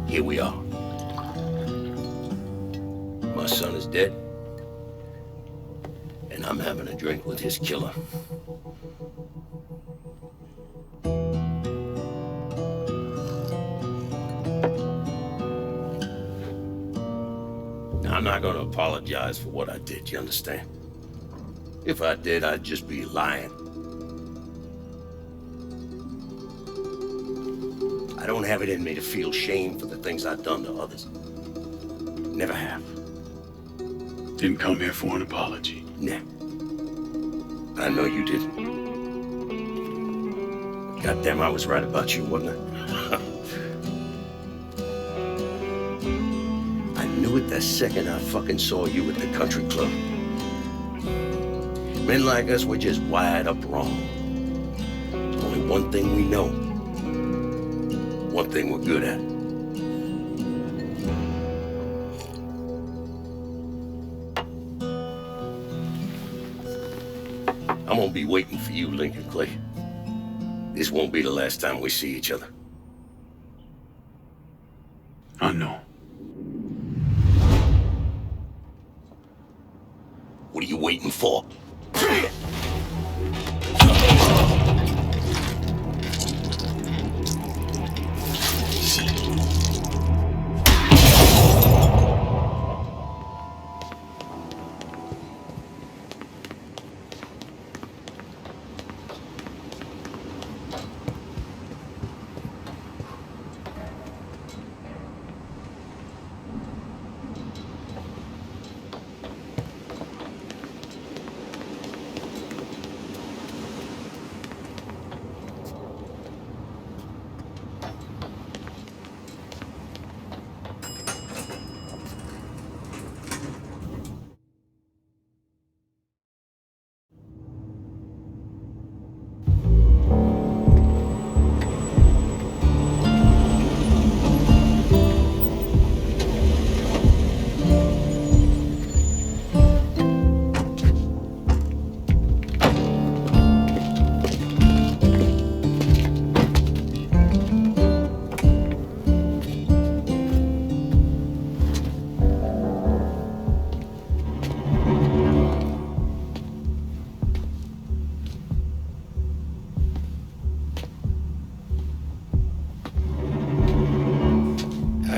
Speaker 18: Here we are. My son is dead. And I'm having a drink with his killer. I'm not gonna apologize for what I did, you understand? If I did, I'd just be lying. I don't have it in me to feel shame for the things I've done to others. Never have.
Speaker 6: Didn't come here for an apology.
Speaker 18: Nah. I know you didn't. Goddamn, I was right about you, wasn't I? I knew it the second I fucking saw you at the country club. Men like us were just wired up wrong. There's only one thing we know. One thing we're good at. I'm gonna be waiting for you, Lincoln Clay. This won't be the last time we see each other.
Speaker 6: I know.
Speaker 18: What are you waiting for?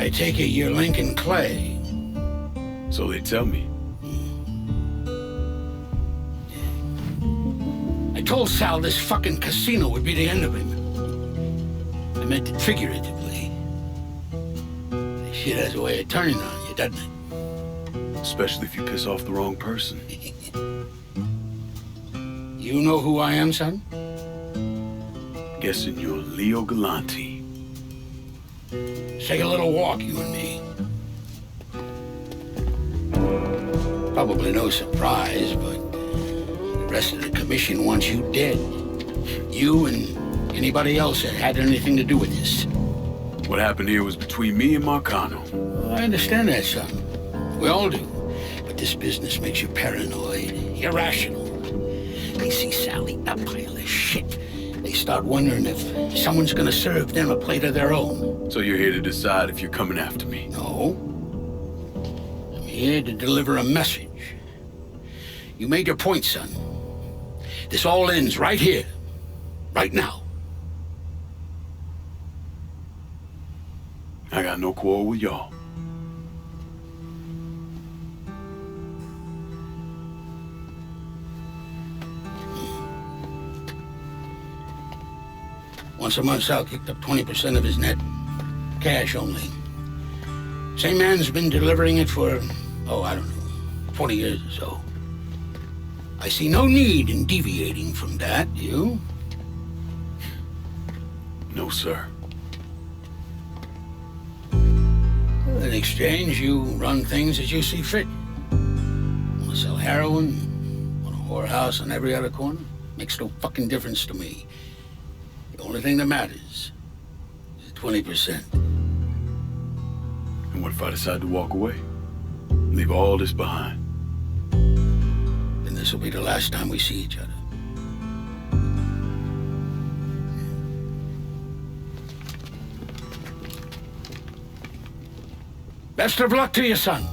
Speaker 18: I take it you're Lincoln Clay.
Speaker 6: So they tell me.
Speaker 18: I told Sal this fucking casino would be the end of him. I meant it figuratively. This shit has a way of turning on you, doesn't it?
Speaker 6: Especially if you piss off the wrong person.
Speaker 18: You know who I am, son?
Speaker 6: Guessing you're Leo Galante.
Speaker 18: Let's take a little walk, you and me. Probably no surprise, but the rest of the commission wants you dead. You and anybody else that had anything to do with this.
Speaker 6: What happened here was between me and Marcano.
Speaker 18: Well, I understand that, son. We all do. But this business makes you paranoid, irrational. They see Sally, a pile of shit. They start wondering if someone's gonna serve them a plate of their own.
Speaker 6: So you're here to decide if you're coming after me?
Speaker 18: No. I'm here to deliver a message. You made your point, son. This all ends right here, right now.
Speaker 6: I got no quarrel with y'all.
Speaker 18: Once a month, Sal kicked up 20% of his net. Cash only. Same man's been delivering it for, I don't know, 20 years or so. I see no need in deviating from that, you?
Speaker 6: No, sir.
Speaker 18: In exchange, you run things as you see fit. Want to sell heroin? Want a whorehouse on every other corner? Makes no fucking difference to me. The only thing that matters is 20%.
Speaker 6: And what if I decide to walk away? Leave all this behind?
Speaker 18: Then this will be the last time we see each other. Best of luck to you, son.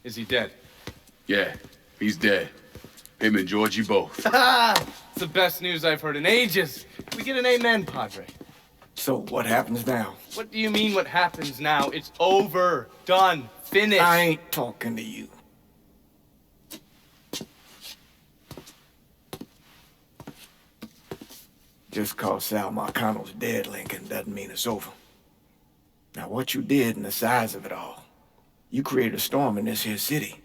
Speaker 8: Is he dead?
Speaker 6: Yeah. He's dead. Him and Georgie both.
Speaker 17: It's the best news I've heard in ages. We get an amen, Padre.
Speaker 10: So what happens now?
Speaker 17: What do you mean what happens now? It's over. Done. Finished.
Speaker 10: I ain't talking to you. Just cause Sal Marcano's dead, Lincoln, doesn't mean it's over. Now, what you did and the size of it all, you created a storm in this here city,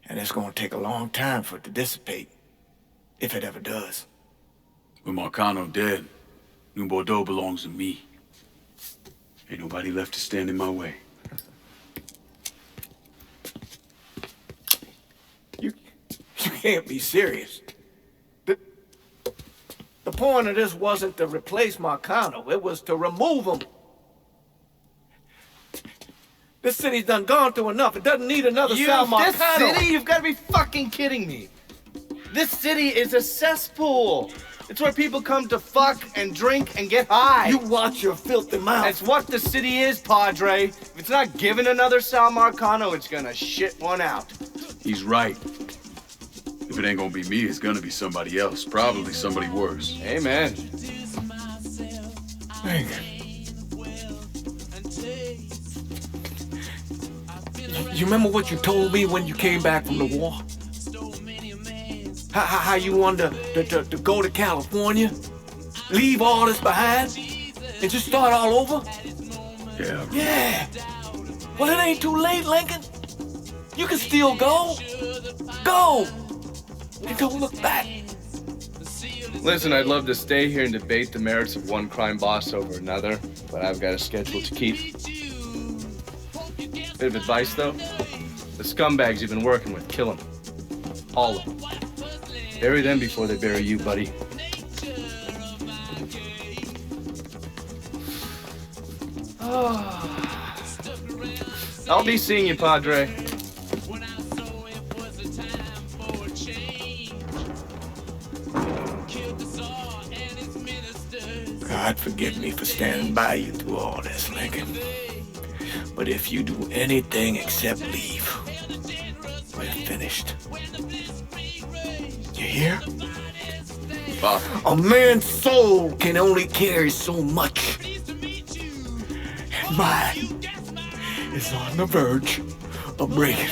Speaker 10: and it's gonna take a long time for it to dissipate, if it ever does.
Speaker 6: With Marcano dead, New Bordeaux belongs to me. Ain't nobody left to stand in my way.
Speaker 10: You can't be serious. The point of this wasn't to replace Marcano, it was to remove him. This city's done gone through enough. It doesn't need another Sal Marcano.
Speaker 17: This city? You've got to be fucking kidding me. This city is a cesspool. It's where people come to fuck and drink and get high.
Speaker 10: You watch your filthy mouth.
Speaker 17: That's what the city is, Padre. If it's not giving another Sal Marcano, it's gonna shit one out.
Speaker 6: He's right. If it ain't gonna be me, it's gonna be somebody else. Probably somebody worse.
Speaker 17: Amen.
Speaker 10: You remember what you told me when you came back from the war? How you wanted to go to California, leave all this behind, and just start all over?
Speaker 6: Yeah.
Speaker 10: Yeah. Well, it ain't too late, Lincoln. You can still go. Go. And don't look back.
Speaker 17: Listen, I'd love to stay here and debate the merits of one crime boss over another, but I've got a schedule to keep. Bit of advice, though. The scumbags you've been working with, kill them. All of them. Bury them before they bury you, buddy. I'll be seeing you, Padre.
Speaker 10: God forgive me for standing by you through all this, Lincoln. But if you do anything except leave, we're finished. You hear? A man's soul can only carry so much. And mine is on the verge of breaking.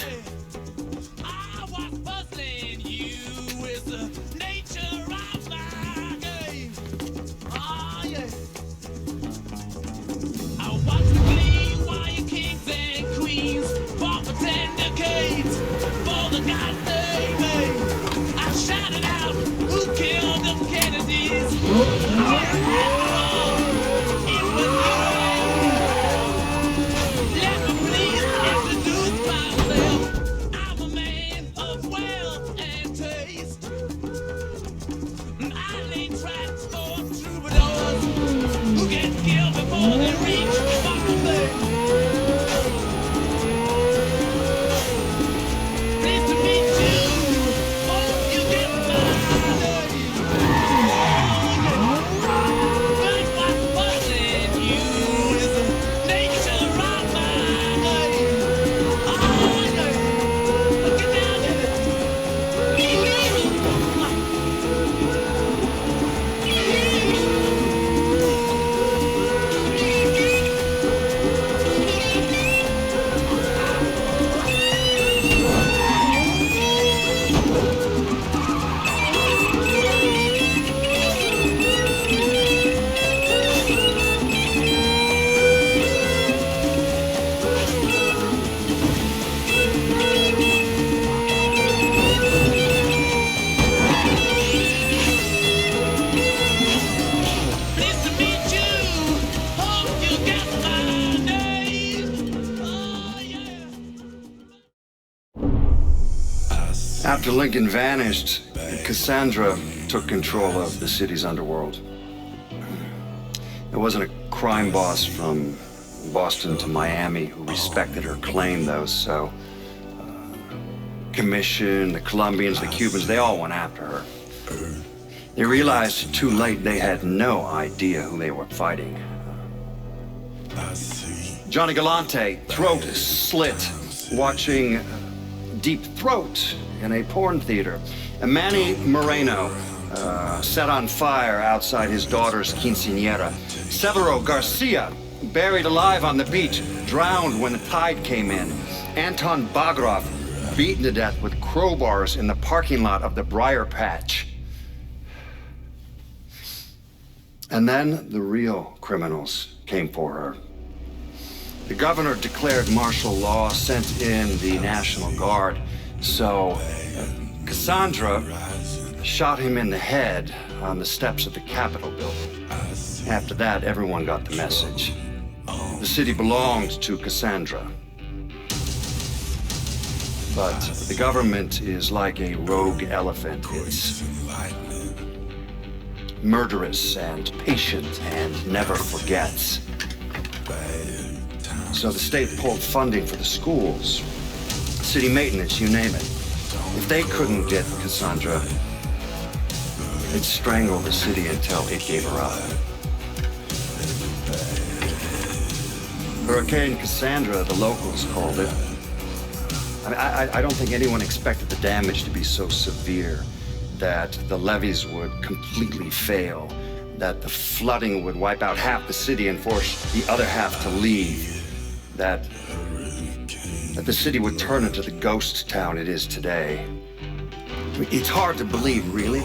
Speaker 12: After Lincoln vanished, Cassandra took control of the city's underworld. There wasn't a crime boss from Boston to Miami who respected her claim, though, so Commission, the Colombians, the Cubans, they all went after her. They realized too late they had no idea who they were fighting. Johnny Galante, throat slit, watching Deep Throat in a porn theater. Manny Moreno set on fire outside his daughter's quinceañera. Severo Garcia buried alive on the beach, drowned when the tide came in. Anton Bagrov beaten to death with crowbars in the parking lot of the Briar Patch. And then the real criminals came for her. The governor declared martial law, sent in the National Guard. So Cassandra shot him in the head on the steps of the Capitol building. After that, everyone got the message. The city belonged to Cassandra. But the government is like a rogue elephant. It's murderous and patient and never forgets. So the state pulled funding for the schools, city maintenance, you name it. If they couldn't get Cassandra, they'd strangle the city until it gave her up. Hurricane Cassandra, the locals called it. I don't think anyone expected the damage to be so severe that the levees would completely fail, that the flooding would wipe out half the city and force the other half to leave, that the city would turn into the ghost town it is today. I mean, it's hard to believe, really.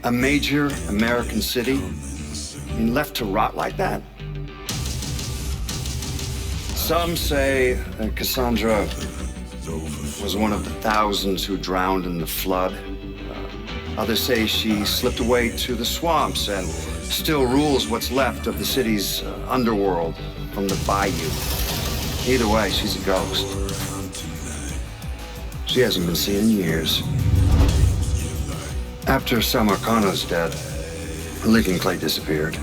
Speaker 12: A major American city, left to rot like that? Some say Cassandra was one of the thousands who drowned in the flood. Others say she slipped away to the swamps and still rules what's left of the city's underworld from the bayou. Either way, she's a ghost. She hasn't been seen in years. After Samarkand's death, Lincoln Clay disappeared.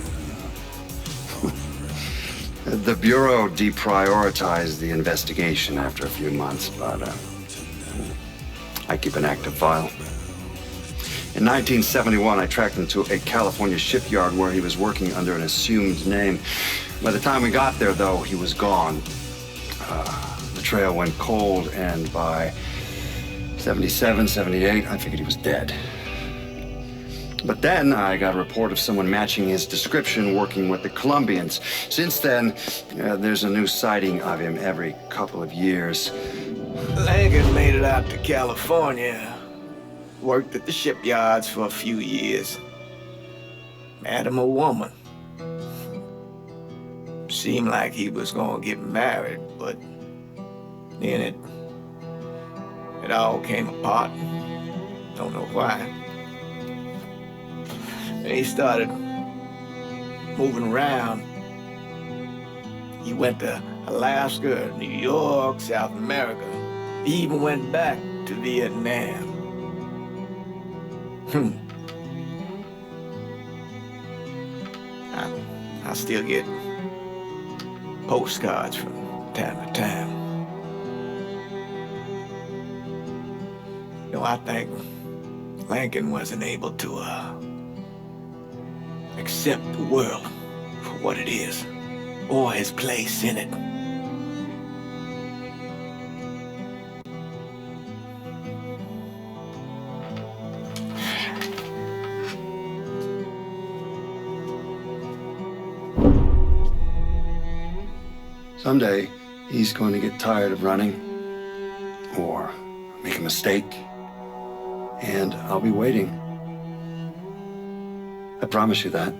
Speaker 12: The Bureau deprioritized the investigation after a few months, but I keep an active file. In 1971, I tracked him to a California shipyard where he was working under an assumed name. By the time we got there, though, he was gone. The trail went cold, and by 77, 78, I figured he was dead. But then I got a report of someone matching his description working with the Colombians. Since then, there's a new sighting of him every couple of years.
Speaker 10: Lincoln made it out to California. Worked at the shipyards for a few years. Met him a woman. Seemed like he was gonna get married, but then it all came apart. Don't know why. And he started moving around. He went to Alaska, New York, South America. He even went back to Vietnam. I still get postcards from time to time. You know, I think Lincoln wasn't able to accept the world for what it is, or his place in it.
Speaker 12: Someday, he's going to get tired of running, or make a mistake, and I'll be waiting. I promise you that.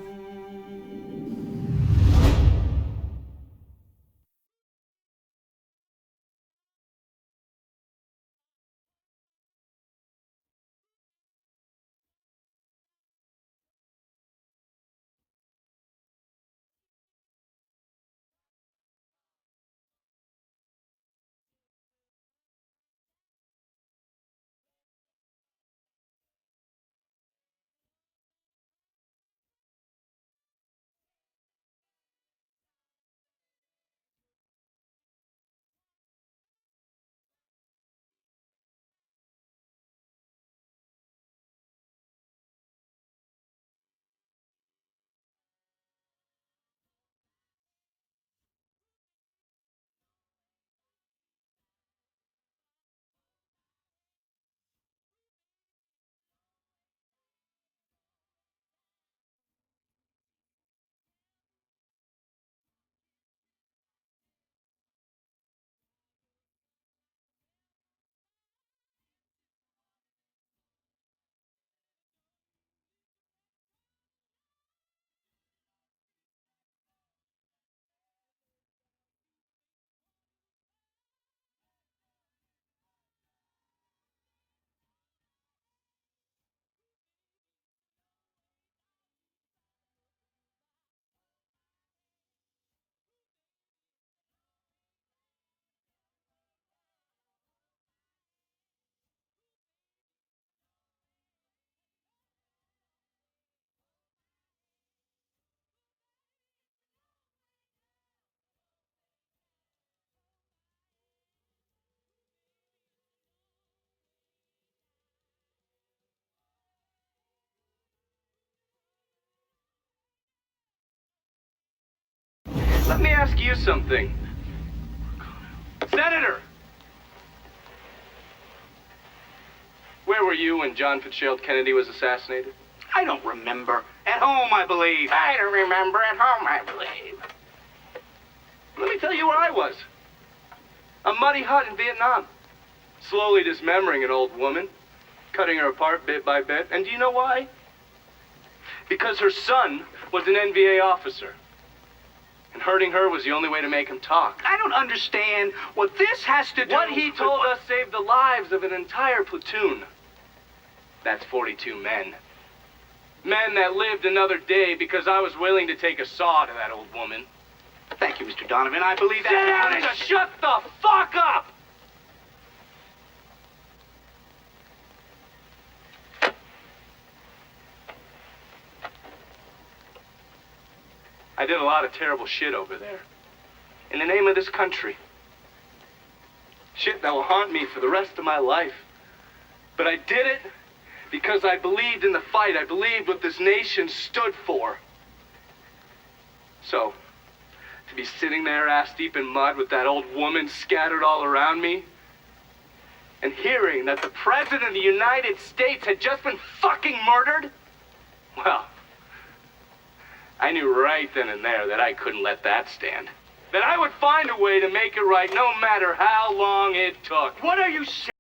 Speaker 15: Let me ask you something. Senator! Where were you when John Fitzgerald Kennedy was assassinated?
Speaker 14: I don't remember. At home, I believe.
Speaker 15: I don't remember. At home, I believe. Let me tell you where I was. A muddy hut in Vietnam. Slowly dismembering an old woman. Cutting her apart bit by bit. And do you know why? Because her son was an NVA officer. And hurting her was the only way to make him talk.
Speaker 14: I don't understand what this has to do.
Speaker 15: What he told us saved the lives of an entire platoon. That's 42 men. Men that lived another day because I was willing to take a saw to that old woman.
Speaker 14: Thank you, Mr. Donovan. I believe that.
Speaker 15: Sit down and shut the fuck up! I did a lot of terrible shit over there. In the name of this country. Shit that will haunt me for the rest of my life. But I did it because I believed in the fight. I believed what this nation stood for. So, to be sitting there ass deep in mud with that old woman scattered all around me, and hearing that the President of the United States had just been fucking murdered, well, I knew right then and there that I couldn't let that stand. That I would find a way to make it right no matter how long it took.
Speaker 14: What are you saying?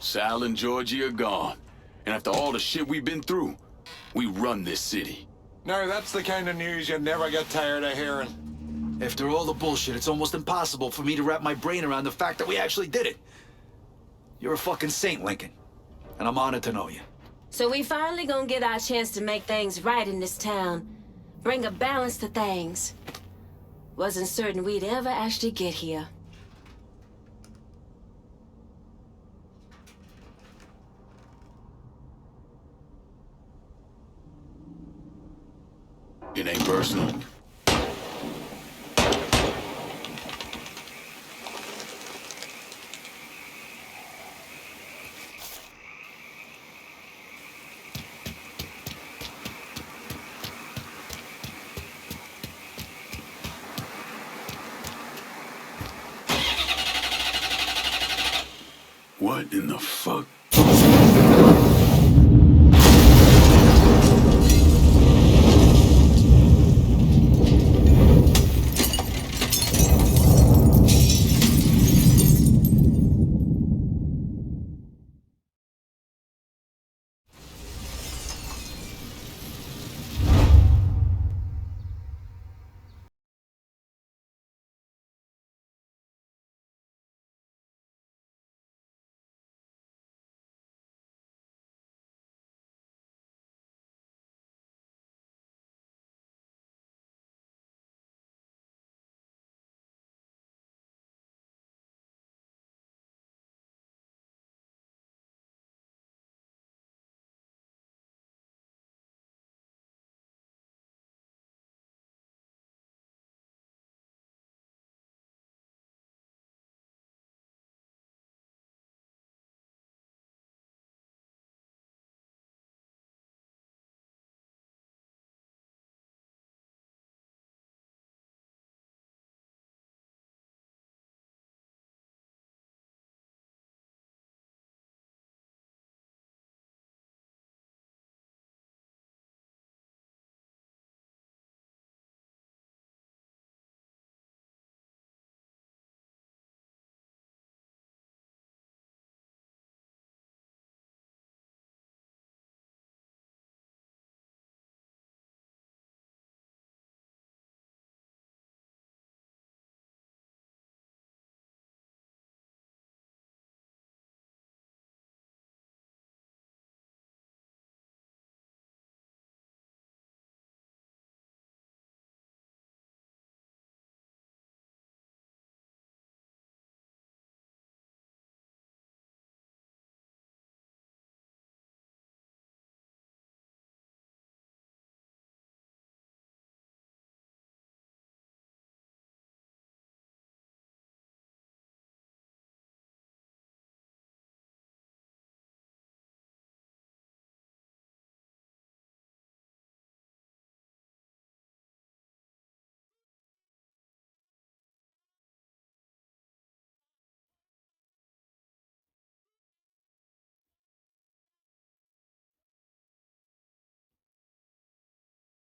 Speaker 6: Sal and Georgie are gone. And after all the shit we've been through, we run this city.
Speaker 4: Now that's the kind of news you never get tired of hearing.
Speaker 8: After all the bullshit, it's almost impossible for me to wrap my brain around the fact that we actually did it. You're a fucking saint, Lincoln. And I'm honored to know you.
Speaker 2: So we finally gonna get our chance to make things right in this town. Bring a balance to things. Wasn't certain we'd ever actually get here.
Speaker 6: It ain't personal. What in the fuck?